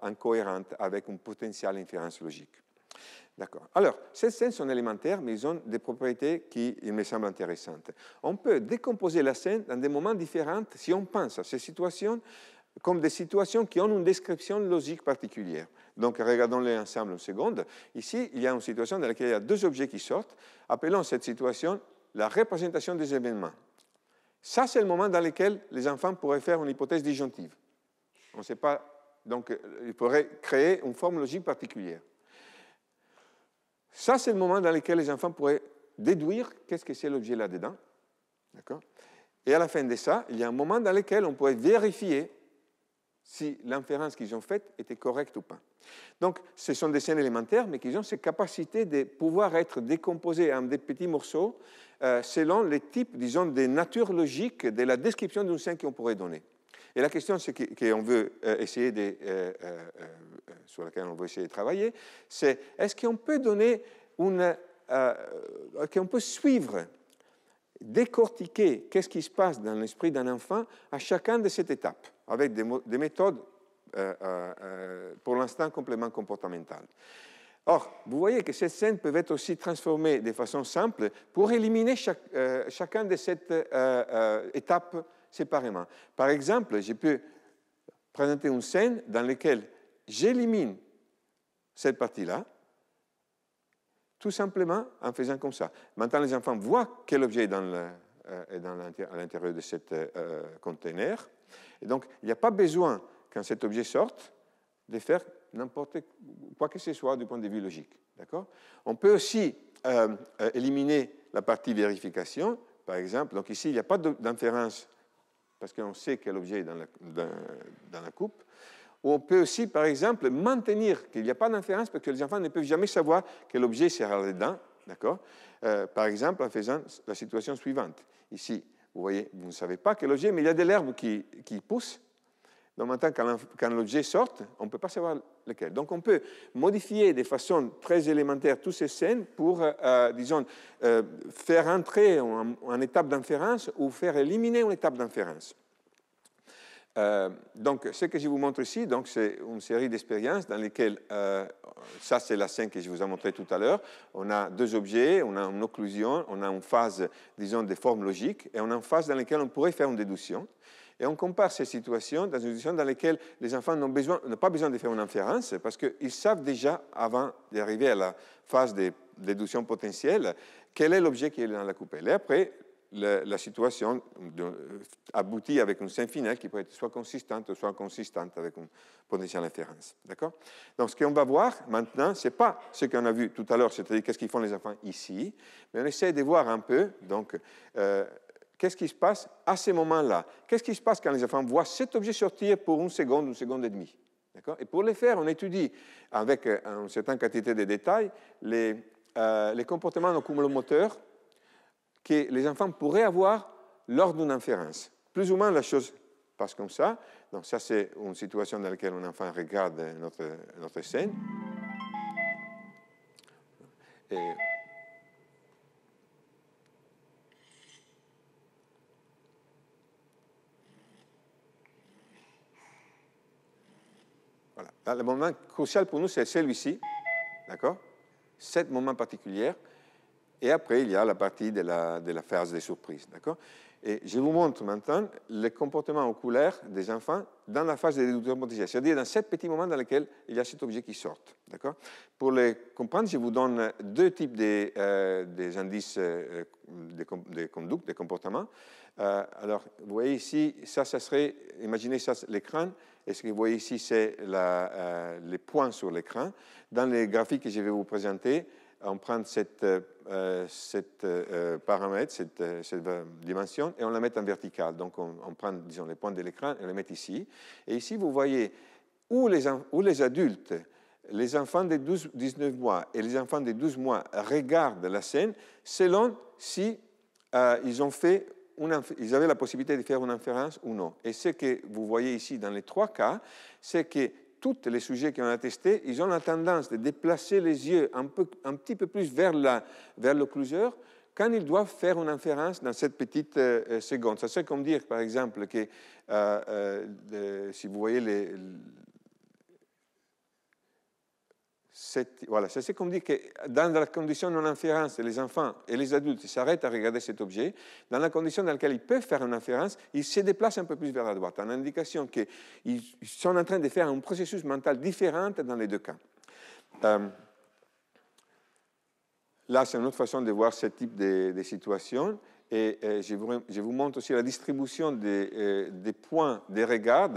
incohérentes avec une potentielle inférence logique. D'accord. Alors, ces scènes sont élémentaires, mais ils ont des propriétés qui, il me semblent intéressantes. On peut décomposer la scène dans des moments différents si on pense à ces situations comme des situations qui ont une description logique particulière. Donc, regardons-les ensemble une seconde. Ici, il y a une situation dans laquelle il y a deux objets qui sortent. Appelons cette situation la représentation des événements. Ça, c'est le moment dans lequel les enfants pourraient faire une hypothèse disjonctive. On ne sait pas, donc ils pourraient créer une forme logique particulière. Ça, c'est le moment dans lequel les enfants pourraient déduire qu'est-ce que c'est l'objet là-dedans. D'accord? Et à la fin de ça, il y a un moment dans lequel on pourrait vérifier si l'inférence qu'ils ont faite était correcte ou pas. Donc, ce sont des scènes élémentaires, mais qui ont cette capacité de pouvoir être décomposées en des petits morceaux selon les types, disons, des natures logiques de la description d'une scène qu'on pourrait donner. Et la question qu'on veut essayer sur laquelle on veut essayer de travailler, c'est est-ce qu'on peut donner qu'on peut suivre, décortiquer qu'est-ce qui se passe dans l'esprit d'un enfant à chacune de ces étapes, avec des méthodes pour l'instant complément comportemental. Or, vous voyez que ces scènes peuvent être aussi transformées de façon simple pour éliminer chacune de ces étapes séparément. Par exemple, je peux présenter une scène dans laquelle j'élimine cette partie-là, tout simplement en faisant comme ça. Maintenant, les enfants voient quel objet est à l'intérieur de ce conteneur. Et donc, il n'y a pas besoin, quand cet objet sorte, de faire n'importe quoi que ce soit du point de vue logique. D'accord? On peut aussi éliminer la partie vérification, par exemple. Donc ici, il n'y a pas d'inférence parce qu'on sait quel objet est dans la coupe. Ou on peut aussi, par exemple, maintenir qu'il n'y a pas d'inférence parce que les enfants ne peuvent jamais savoir quel objet sera là-dedans. D'accord? Par exemple, en faisant la situation suivante. Ici, vous voyez, vous ne savez pas quel objet, mais il y a de l'herbe qui pousse. Donc maintenant, quand l'objet sort, on ne peut pas savoir lequel. Donc on peut modifier de façon très élémentaire toutes ces scènes pour, disons, faire entrer une étape d'inférence ou faire éliminer une étape d'inférence. Donc ce que je vous montre ici, c'est une série d'expériences dans lesquelles, ça c'est la scène que je vous ai montrée tout à l'heure, on a deux objets, on a une occlusion, on a une phase, disons, de forme logique, et on a une phase dans laquelle on pourrait faire une déduction. Et on compare ces situations dans une situation dans laquelle les enfants n'ont pas besoin de faire une inférence parce qu'ils savent déjà, avant d'arriver à la phase de déduction potentielle, quel est l'objet qui est dans la coupelle. Et après, la situation aboutit avec une scène finale qui peut être soit consistante ou soit inconsistante avec une potentielle inférence. D'accord? Donc, ce qu'on va voir maintenant, ce n'est pas ce qu'on a vu tout à l'heure, c'est-à-dire qu'est-ce qu'ils font les enfants ici, mais on essaie de voir un peu, donc, qu'est-ce qui se passe à ces moments-là? Qu'est-ce qui se passe quand les enfants voient cet objet sortir pour une seconde et demie? D'accord? Et pour le faire, on étudie avec une certaine quantité de détails les comportements oculomoteurs que les enfants pourraient avoir lors d'une inférence. Plus ou moins, la chose passe comme ça. Donc ça, c'est une situation dans laquelle un enfant regarde notre scène. Et voilà. Là, le moment crucial pour nous, c'est celui-ci. D'accord? Cet moment particulier. Et après, il y a la partie de la phase de surprise. D'accord? Et je vous montre maintenant le comportement oculaire des enfants dans la phase de déduction potentielle, c'est-à-dire dans ce petit moment dans lequel il y a cet objet qui sort. D'accord? Pour le comprendre, je vous donne deux types des indices de conduite, de comportement. Alors, vous voyez ici, ça serait, imaginez ça, l'écran. Et ce que vous voyez ici, c'est les points sur l'écran. Dans les graphiques que je vais vous présenter, on prend cette paramètre, cette dimension, et on la met en verticale. Donc, on prend, disons, les points de l'écran et on les met ici. Et ici, vous voyez où les adultes, les enfants de 19 mois et les enfants de 12 mois regardent la scène selon si ils avaient la possibilité de faire une inférence ou non. Et ce que vous voyez ici dans les trois cas, c'est que tous les sujets qui ont attesté, ils ont la tendance de déplacer les yeux un petit peu plus vers l'occluseur quand ils doivent faire une inférence dans cette petite seconde. Ça serait comme dire, par exemple, que si vous voyez voilà, ça c'est comme dire que dans la condition de non-inférence, les enfants et les adultes s'arrêtent à regarder cet objet. Dans la condition dans laquelle ils peuvent faire une inférence, ils se déplacent un peu plus vers la droite, en indication qu'ils sont en train de faire un processus mental différent dans les deux cas. Là, c'est une autre façon de voir ce type de situation. Et je vous montre aussi la distribution des points des regards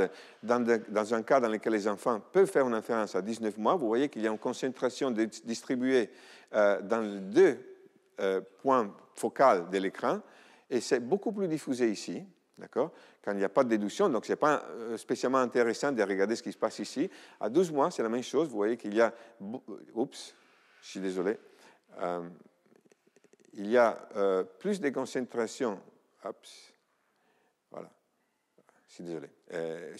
dans un cas dans lequel les enfants peuvent faire une inférence à 19 mois. Vous voyez qu'il y a une concentration distribuée dans les deux points focaux de l'écran, et c'est beaucoup plus diffusé ici, d'accord, quand il n'y a pas de déduction, donc ce n'est pas spécialement intéressant de regarder ce qui se passe ici. À 12 mois, c'est la même chose, vous voyez qu'il y a... Oups, je suis désolé. Il y a plus de concentration... Oups, voilà, je suis désolé.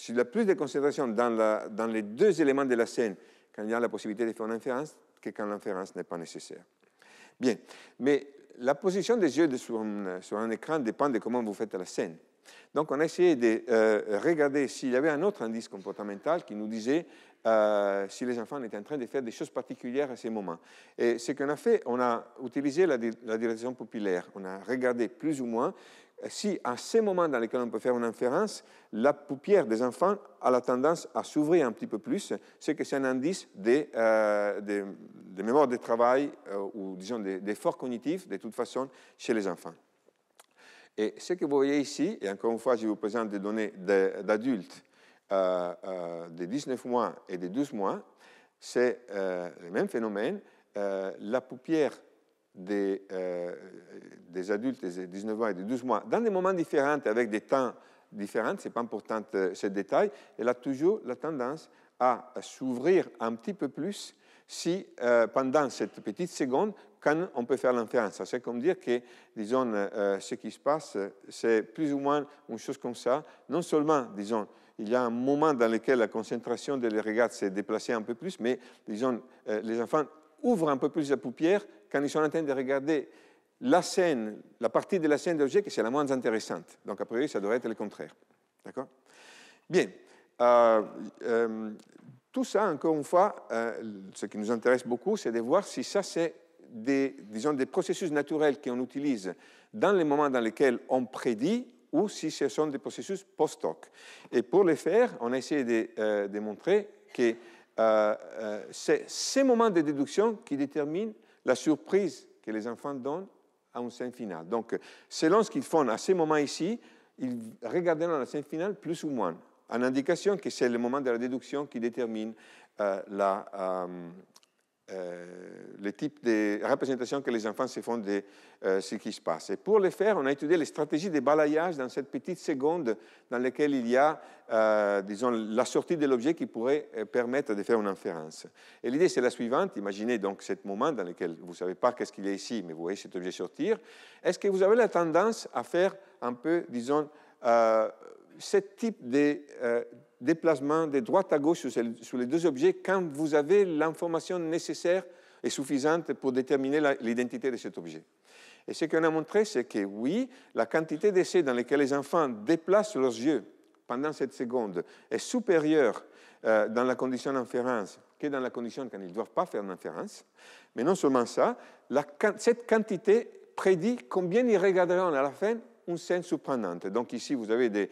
Il y a plus de concentration dans les deux éléments de la scène quand il y a la possibilité de faire une inférence que quand l'inférence n'est pas nécessaire. Bien, mais la position des yeux sur un écran dépend de comment vous faites la scène. Donc, on a essayé de regarder s'il y avait un autre indice comportemental qui nous disait si les enfants étaient en train de faire des choses particulières à ces moments. Et ce qu'on a fait, on a utilisé la dilatation pupillaire. On a regardé plus ou moins si, à ces moments dans lesquels on peut faire une inférence, la paupière des enfants a la tendance à s'ouvrir un petit peu plus, c'est que c'est un indice de mémoire de travail ou, disons, d'effort cognitif, de toute façon, chez les enfants. Et ce que vous voyez ici, et encore une fois, je vous présente des données d'adultes de 19 mois et de 12 mois, c'est le même phénomène. La paupière des adultes de 19 mois et de 12 mois, dans des moments différents, avec des temps différents, ce n'est pas important ce détail, elle a toujours la tendance à s'ouvrir un petit peu plus si, pendant cette petite seconde, quand on peut faire l'inférence. C'est comme dire que, disons, ce qui se passe, c'est plus ou moins une chose comme ça. Non seulement, disons, il y a un moment dans lequel la concentration des regards s'est déplacée un peu plus, mais, disons, les enfants ouvrent un peu plus la paupière quand ils sont en train de regarder la scène, la partie de la scène d'objet qui c'est la moins intéressante. Donc, a priori, ça devrait être le contraire. D'accord? Bien. Tout ça, encore une fois, ce qui nous intéresse beaucoup, c'est de voir si ça, c'est disons, des processus naturels qu'on utilise dans les moments dans lesquels on prédit ou si ce sont des processus post-hoc. Et pour le faire, on a essayé de montrer que c'est ces moments de déduction qui déterminent la surprise que les enfants donnent à une scène finale. Donc, selon ce qu'ils font à ces moments ici, ils regarderont la scène finale plus ou moins, en indication que c'est le moment de la déduction qui détermine le type de représentation que les enfants se font de ce qui se passe. Et pour le faire, on a étudié les stratégies de balayage dans cette petite seconde dans laquelle il y a, disons, la sortie de l'objet qui pourrait permettre de faire une inférence. Et l'idée, c'est la suivante. Imaginez donc ce moment dans lequel vous ne savez pas qu'est-ce qu'il y a ici, mais vous voyez cet objet sortir. Est-ce que vous avez la tendance à faire un peu, disons, ce type de déplacement de droite à gauche sur les deux objets quand vous avez l'information nécessaire et suffisante pour déterminer l'identité de cet objet? Et ce qu'on a montré, c'est que oui, la quantité d'essais dans lesquels les enfants déplacent leurs yeux pendant cette seconde est supérieure dans la condition d'inférence que dans la condition quand ils ne doivent pas faire l'inférence. Mais non seulement ça, cette quantité prédit combien ils regarderont à la fin une scène surprenante. Donc ici, vous avez des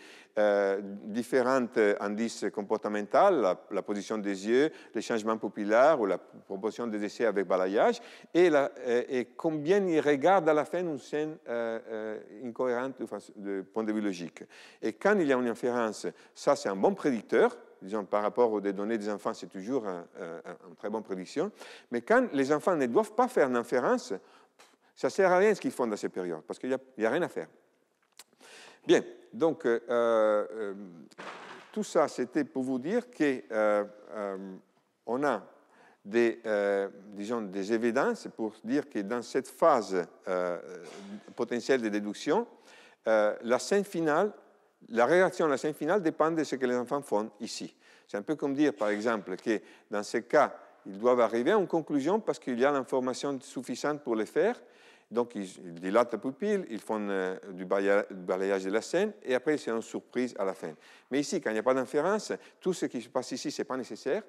différents indices comportementaux, la position des yeux, les changements pupillaires ou la proportion des essais avec balayage, et combien ils regardent à la fin une scène incohérente du point de vue logique. Et quand il y a une inférence, ça c'est un bon prédicteur. Disons, par rapport aux données des enfants, c'est toujours une très bonne prédiction. Mais quand les enfants ne doivent pas faire une inférence, ça ne sert à rien ce qu'ils font dans ces périodes, parce qu'il n'y a rien à faire. Bien, donc tout ça, c'était pour vous dire qu'on a disons, des évidences pour dire que dans cette phase potentielle de déduction, la scène finale, la réaction à la scène finale dépend de ce que les enfants font ici. C'est un peu comme dire, par exemple, que dans ce cas, ils doivent arriver à une conclusion parce qu'il y a l'information suffisante pour le faire. Donc, ils dilatent la pupille, ils font du balayage de la scène, et après, c'est une surprise à la fin. Mais ici, quand il n'y a pas d'inférence, tout ce qui se passe ici, ce n'est pas nécessaire.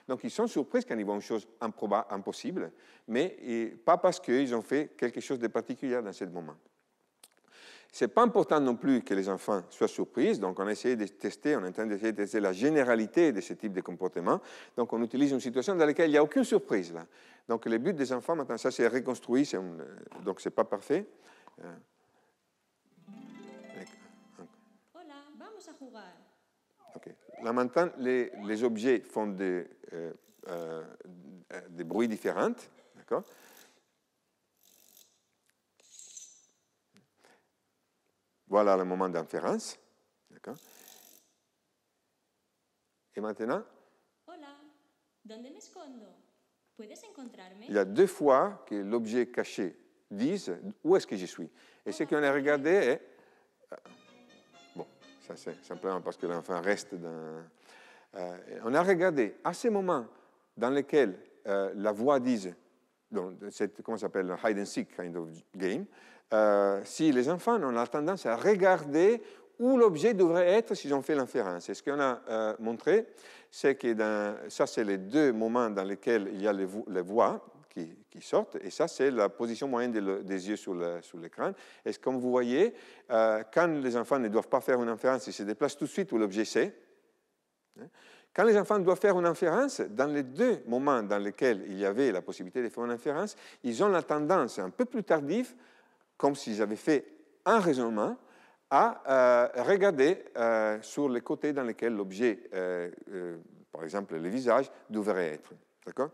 Donc, ils sont surpris quand ils voient une chose impossible, mais pas parce qu'ils ont fait quelque chose de particulier dans ce moment. Ce n'est pas important non plus que les enfants soient surpris. Donc, on a essayé de tester, on est en train d'essayer de tester la généralité de ce type de comportement. Donc, on utilise une situation dans laquelle il n'y a aucune surprise. Là. Donc, le but des enfants, maintenant, ça c'est reconstruit, donc ce n'est pas parfait. Vamos a jugar. Ok. Là maintenant, les objets font des bruits différents. D'accord? Voilà le moment d'inférence. D'accord? Et maintenant, Hola, ¿dónde me escondo? ¿Puedes encontrarme? il y a 2 fois que l'objet caché dise où est-ce que je suis. Et ce qu'on a regardé est... Bon, ça c'est simplement parce que l'enfant reste dans... on a regardé à ces moments dans lesquels la voix dise, donc c'est comment ça s'appelle, un hide and seek kind of game, si les enfants ont la tendance à regarder où l'objet devrait être s'ils ont fait l'inférence. Et ce qu'on a montré, c'est que ça, c'est les 2 moments dans lesquels il y a les voix qui sortent, et ça, c'est la position moyenne des yeux sur l'écran. Et comme vous voyez, quand les enfants ne doivent pas faire une inférence, ils se déplacent tout de suite où l'objet c'est. Quand les enfants doivent faire une inférence, dans les 2 moments dans lesquels il y avait la possibilité de faire une inférence, ils ont la tendance un peu plus tardive, comme s'ils avaient fait un raisonnement, à regarder sur les côtés dans lesquels l'objet, par exemple le visage, devrait être. D'accord?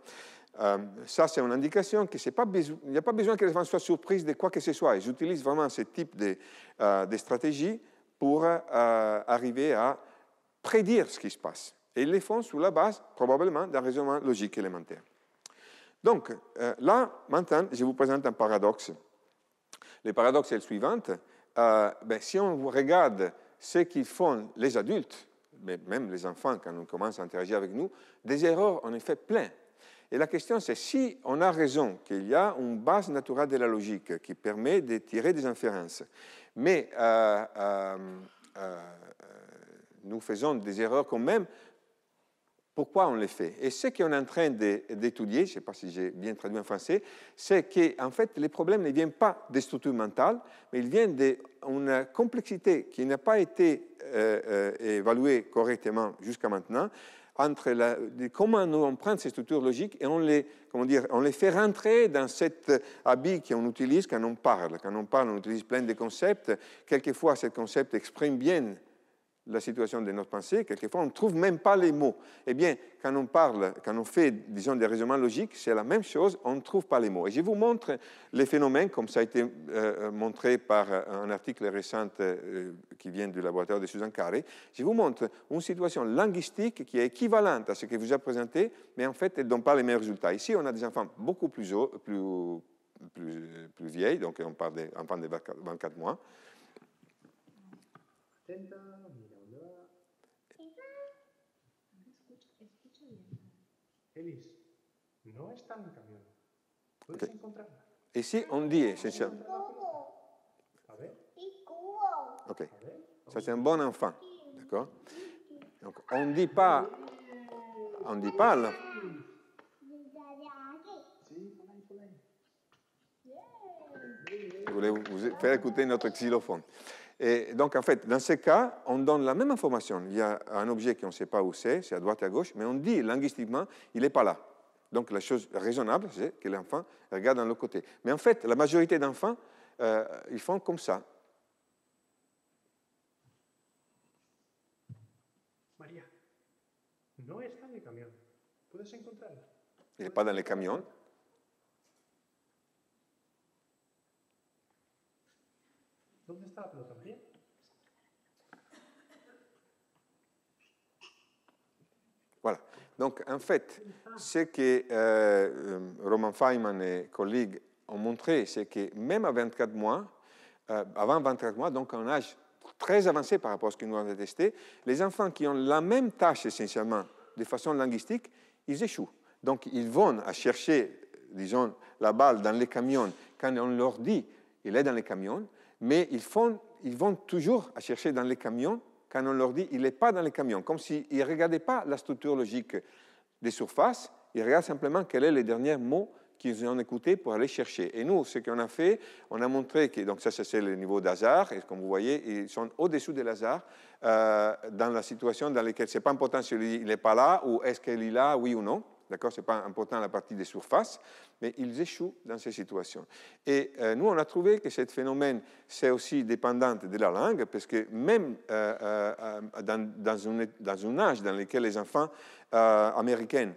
Ça, c'est une indication qu'il n'y a pas besoin que les enfants soient surpris de quoi que ce soit. Ils utilisent vraiment ce type de stratégie pour arriver à prédire ce qui se passe. Et ils le font sur la base, probablement, d'un raisonnement logique élémentaire. Donc, là, maintenant, je vous présente un paradoxe. Le paradoxe est le suivant. Si on regarde ce qu'ils font les adultes, mais même les enfants, quand on commence à interagir avec nous, des erreurs, on en fait plein. Et la question, c'est si on a raison qu'il y a une base naturelle de la logique qui permet de tirer des inférences, mais nous faisons des erreurs quand même, pourquoi on les fait? Et ce qu'on est en train d'étudier, je ne sais pas si j'ai bien traduit en français, c'est qu'en fait, les problèmes ne viennent pas des structures mentales, mais ils viennent d'une complexité qui n'a pas été évaluée correctement jusqu'à maintenant, entre comment nous on prend ces structures logiques et on les fait rentrer dans cet habit qu'on utilise quand on parle. Quand on parle, on utilise plein de concepts. Quelquefois, ces concepts expriment bien la situation de notre pensée, quelquefois on ne trouve même pas les mots. Eh bien, quand on parle, quand on fait, disons, des raisonnements logiques, c'est la même chose, on ne trouve pas les mots. Et je vous montre les phénomènes, comme ça a été montré par un article récent qui vient du laboratoire de Susan Carey. Je vous montre une situation linguistique qui est équivalente à ce que vous a présenté, mais en fait, elle ne donne pas les mêmes résultats. Ici, on a des enfants beaucoup plus vieilles, donc on parle d'enfants de 24 mois. Elis, no está en el camión. ¿Puedes encontrarla? Ici, on dit essentiellement. A ver. OK. Ça, c'est un bon enfant. D'accord? Donc, on ne dit pas. Là. Je voulais vous faire écouter notre xylophone. Et donc, en fait, dans ce cas, on donne la même information. Il y a un objet qu'on ne sait pas où c'est à droite et à gauche, mais on dit linguistiquement, il n'est pas là. Donc, la chose raisonnable, c'est que l'enfant regarde dans l'autre côté. Mais en fait, la majorité d'enfants, ils font comme ça. María, no está en el camión. ¿Puedes encontrarla? Il n'est pas dans les camions. ¿Dónde está la pelota, María? Voilà. Donc, en fait, ce que Roman Feynman et collègues ont montré, c'est que même à 24 mois, avant 24 mois, donc un âge très avancé par rapport à ce que nous avons testé, les enfants qui ont la même tâche essentiellement de façon linguistique, ils échouent. Donc, ils vont à chercher, disons, la balle dans les camions quand on leur dit il est dans les camions, mais ils vont toujours à chercher dans les camions quand on leur dit il n'est pas dans les camions, comme s'ils ne regardaient pas la structure logique des surfaces, ils regardent simplement quel est le dernier mot qu'ils ont écouté pour aller chercher. Et nous, ce qu'on a fait, on a montré que, donc ça c'est le niveau d'hasard, et comme vous voyez, ils sont au-dessous de l'hasard, dans la situation dans laquelle ce n'est pas important si il n'est pas là, ou est-ce qu'il est là, oui ou non. D'accord, ce n'est pas important la partie des surfaces, mais ils échouent dans ces situations. Et nous, on a trouvé que ce phénomène, c'est aussi dépendant de la langue, parce que même dans un âge dans lequel les enfants américains,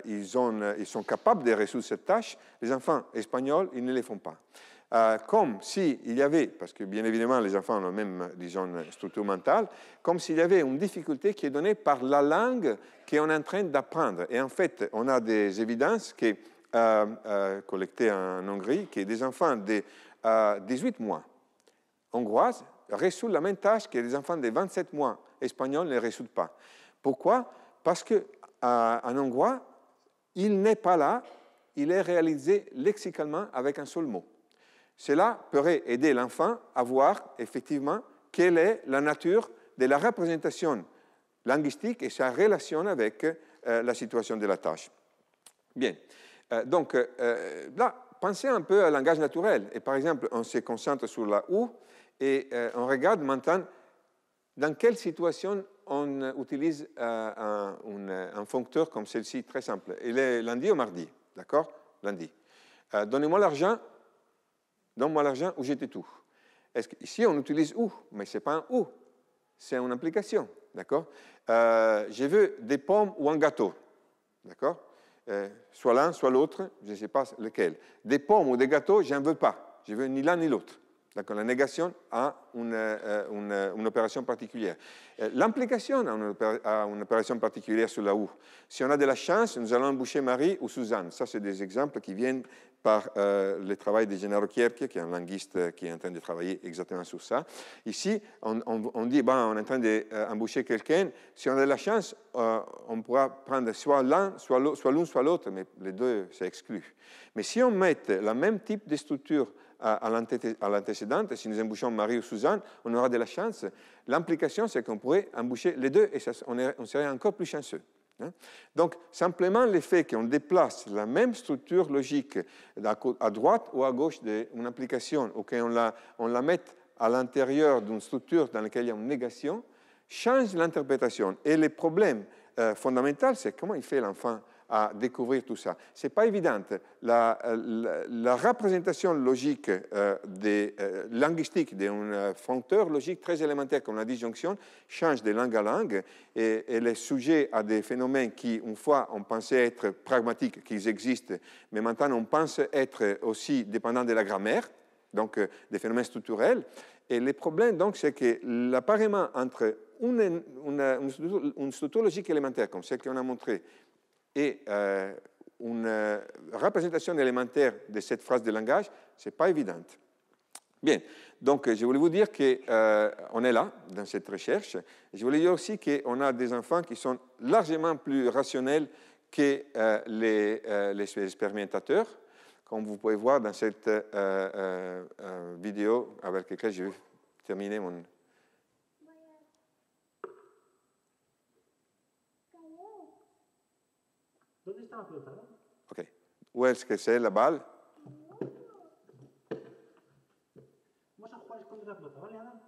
ils sont capables de résoudre cette tâche, les enfants espagnols, ils ne les font pas. Comme s'il y avait, parce que bien évidemment les enfants ont la même, disons, structure mentale, comme s'il y avait une difficulté qui est donnée par la langue qu'on est en train d'apprendre. Et en fait, on a des évidences collectées en Hongrie, que des enfants de 18 mois hongroises résoudent la même tâche que les enfants de 27 mois espagnols ne résoudent pas. Pourquoi? Parce qu'en hongrois, il n'est pas là, il est réalisé lexicalement avec un seul mot. Cela pourrait aider l'enfant à voir effectivement quelle est la nature de la représentation linguistique et sa relation avec la situation de la tâche. Bien, donc là, pensez un peu au langage naturel. Et par exemple, on se concentre sur la OU et on regarde maintenant dans quelle situation on utilise un foncteur comme celle-ci, très simple. Il est lundi ou mardi, d'accord? Lundi. Donnez-moi l'argent. Donne-moi l'argent ou jette tout. Ici, on utilise ou, mais ce n'est pas un ou, c'est une application. D'accord? Je veux des pommes ou un gâteau. D'accord? Soit l'un, soit l'autre, je ne sais pas lequel. Des pommes ou des gâteaux, je n'en veux pas. Je veux ni l'un ni l'autre. D'accord? La négation a une opération particulière. L'implication a une opération particulière sur la ou. Si on a de la chance, nous allons embaucher Marie ou Suzanne. Ça, c'est des exemples qui viennent par le travail de Gennaro Kierke, qui est un linguiste qui est en train de travailler exactement sur ça. Ici, on dit, on est en train d'embaucher quelqu'un. Si on a de la chance, on pourra prendre soit l'un, soit l'un, soit l'autre, mais les deux, c'est exclu. Mais si on met le même type de structure à l'antécédente, si nous embauchons Marie ou Suzanne, on aura de la chance. L'implication, c'est qu'on pourrait embaucher les deux et on serait encore plus chanceux. Donc, simplement le fait qu'on déplace la même structure logique à droite ou à gauche d'une application ou qu'on la mette à l'intérieur d'une structure dans laquelle il y a une négation, change l'interprétation. Et le problème fondamental, c'est comment il fait l'enfant à découvrir tout ça. Ce n'est pas évident. La représentation logique, linguistique d'un foncteur logique très élémentaire comme la disjonction change de langue à langue et elle est sujet à des phénomènes qui, une fois, on pensait être pragmatiques, qu'ils existent, mais maintenant on pense être aussi dépendants de la grammaire, donc des phénomènes structurels. Et le problème, donc, c'est que l'appareillement entre une structure logique élémentaire, comme celle qu'on a montrée, et une représentation élémentaire de cette phrase de langage, ce n'est pas évident. Bien, donc je voulais vous dire qu'on est là, dans cette recherche. Je voulais dire aussi qu'on a des enfants qui sont largement plus rationnels que les expérimentateurs, comme vous pouvez voir dans cette vidéo avec laquelle je vais terminer mon... ¿Dónde está la pelota? Ok. Où est-ce que c'est la balle? Vamos a jugar a esconder la pelota, ¿vale, Adam?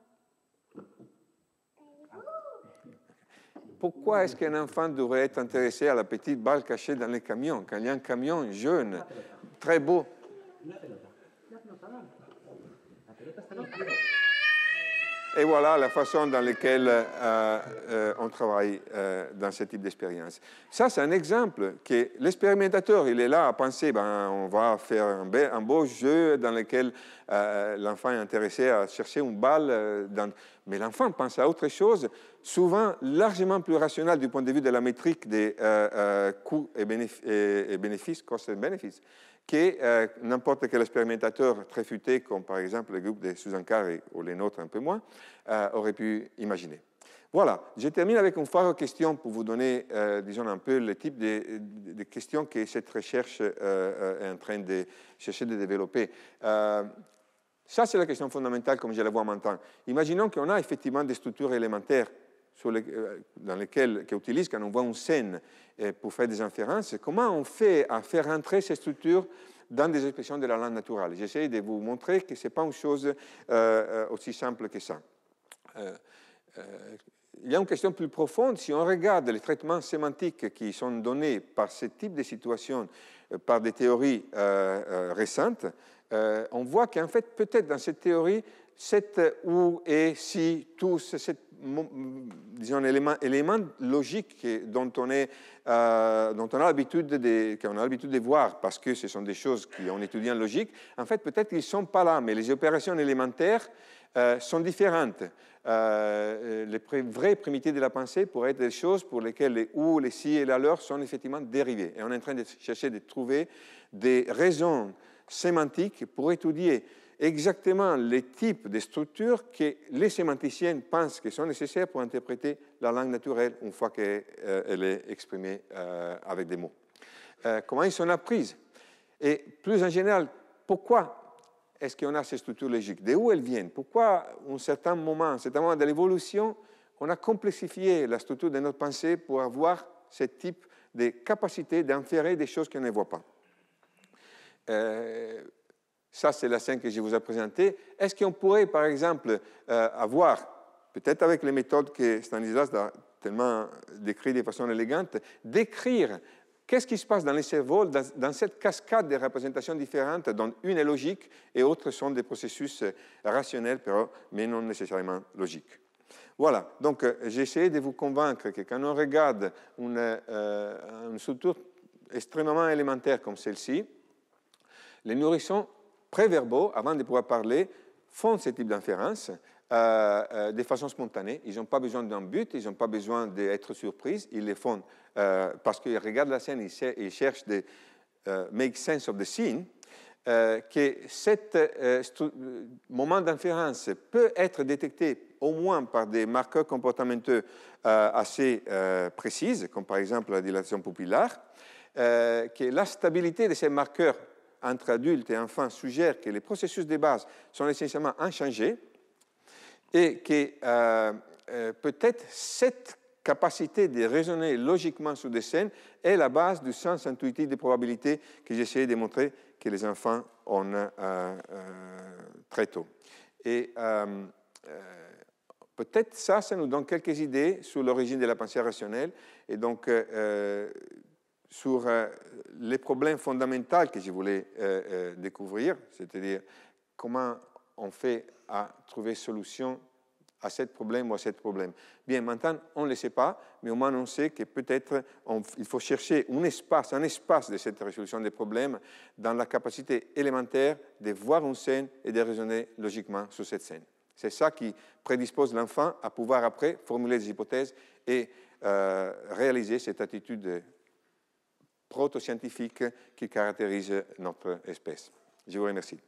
Pourquoi est-ce qu'un enfant devrait être intéressé à la petite balle cachée dans les camions, quand il y a un camion jaune, très beau? La pelota. La pelota, Adam. La pelota está en el cielo. Et voilà la façon dans laquelle on travaille dans ce type d'expérience. Ça, c'est un exemple que l'expérimentateur, il est là à penser, on va faire un beau jeu dans lequel l'enfant est intéressé à chercher une balle. Mais l'enfant pense à autre chose, souvent largement plus rationnel du point de vue de la métrique des coûts et bénéfices, cost et bénéfices, que n'importe quel expérimentateur très futé, comme par exemple le groupe de Susan Carey ou les nôtres un peu moins, aurait pu imaginer. Voilà, je termine avec une foire aux questions pour vous donner, disons, un peu le type de questions que cette recherche est en train de chercher de développer. Ça, c'est la question fondamentale, comme je la vois maintenant. Imaginons qu'on a effectivement des structures élémentaires dans lesquelles qu'on utilise quand on voit une scène pour faire des inférences. Comment on fait à faire entrer ces structures dans des expressions de la langue naturelle? J'essaie de vous montrer que ce n'est pas une chose aussi simple que ça. il y a une question plus profonde. Si on regarde les traitements sémantiques qui sont donnés par ce type de situation, par des théories récentes, on voit qu'en fait, peut-être dans cette théorie, cette ou et si, tous, cette, disons, éléments logiques dont on a l'habitude de voir, parce que ce sont des choses qu'on étudie en logique, en fait, peut-être qu'ils ne sont pas là, mais les opérations élémentaires sont différentes. Les vraies primitives de la pensée pourraient être des choses pour lesquelles les ou, les si et les alors sont effectivement dérivées. Et on est en train de chercher de trouver des raisons sémantiques pour étudier exactement les types de structures que les sémanticiens pensent qui sont nécessaires pour interpréter la langue naturelle une fois qu'elle est exprimée avec des mots. Comment ils sont apprises? Et plus en général, pourquoi est-ce qu'on a ces structures logiques? D'où elles viennent? Pourquoi, à un certain moment de l'évolution, on a complexifié la structure de notre pensée pour avoir ce type de capacité d'inférer des choses qu'on ne voit pas? Ça, c'est la scène que je vous ai présentée. Est-ce qu'on pourrait, par exemple, avoir, peut-être avec les méthodes que Stanislas a tellement décrites de façon élégante, décrire qu'est-ce qui se passe dans les cerveaux, dans cette cascade de représentations différentes, dont une est logique et autres sont des processus rationnels, mais non nécessairement logiques. Voilà, donc j'ai essayé de vous convaincre que quand on regarde une structure extrêmement élémentaire comme celle-ci, les nourrissons préverbaux, avant de pouvoir parler, font ce type d'inférence de façon spontanée. Ils n'ont pas besoin d'un but, ils n'ont pas besoin d'être surpris. Ils le font parce qu'ils regardent la scène, ils cherchent de make sense of the scene. Que ce moment d'inférence peut être détecté au moins par des marqueurs comportementaux assez précis, comme par exemple la dilatation pupillaire, que la stabilité de ces marqueurs entre adultes et enfants suggère que les processus de base sont essentiellement inchangés et que peut-être cette capacité de raisonner logiquement sur des scènes est la base du sens intuitif des probabilités que j'essayais de montrer que les enfants ont très tôt. Et peut-être ça nous donne quelques idées sur l'origine de la pensée rationnelle et donc sur les problèmes fondamentaux que je voulais découvrir, c'est-à-dire comment on fait à trouver solution à ce problème ou à ce problème. Bien, maintenant, on ne le sait pas, mais au moins on sait que peut-être il faut chercher un espace de cette résolution des problèmes dans la capacité élémentaire de voir une scène et de raisonner logiquement sur cette scène. C'est ça qui prédispose l'enfant à pouvoir après formuler des hypothèses et réaliser cette attitude proto-scientifique qui caractérise notre espèce. Je vous remercie.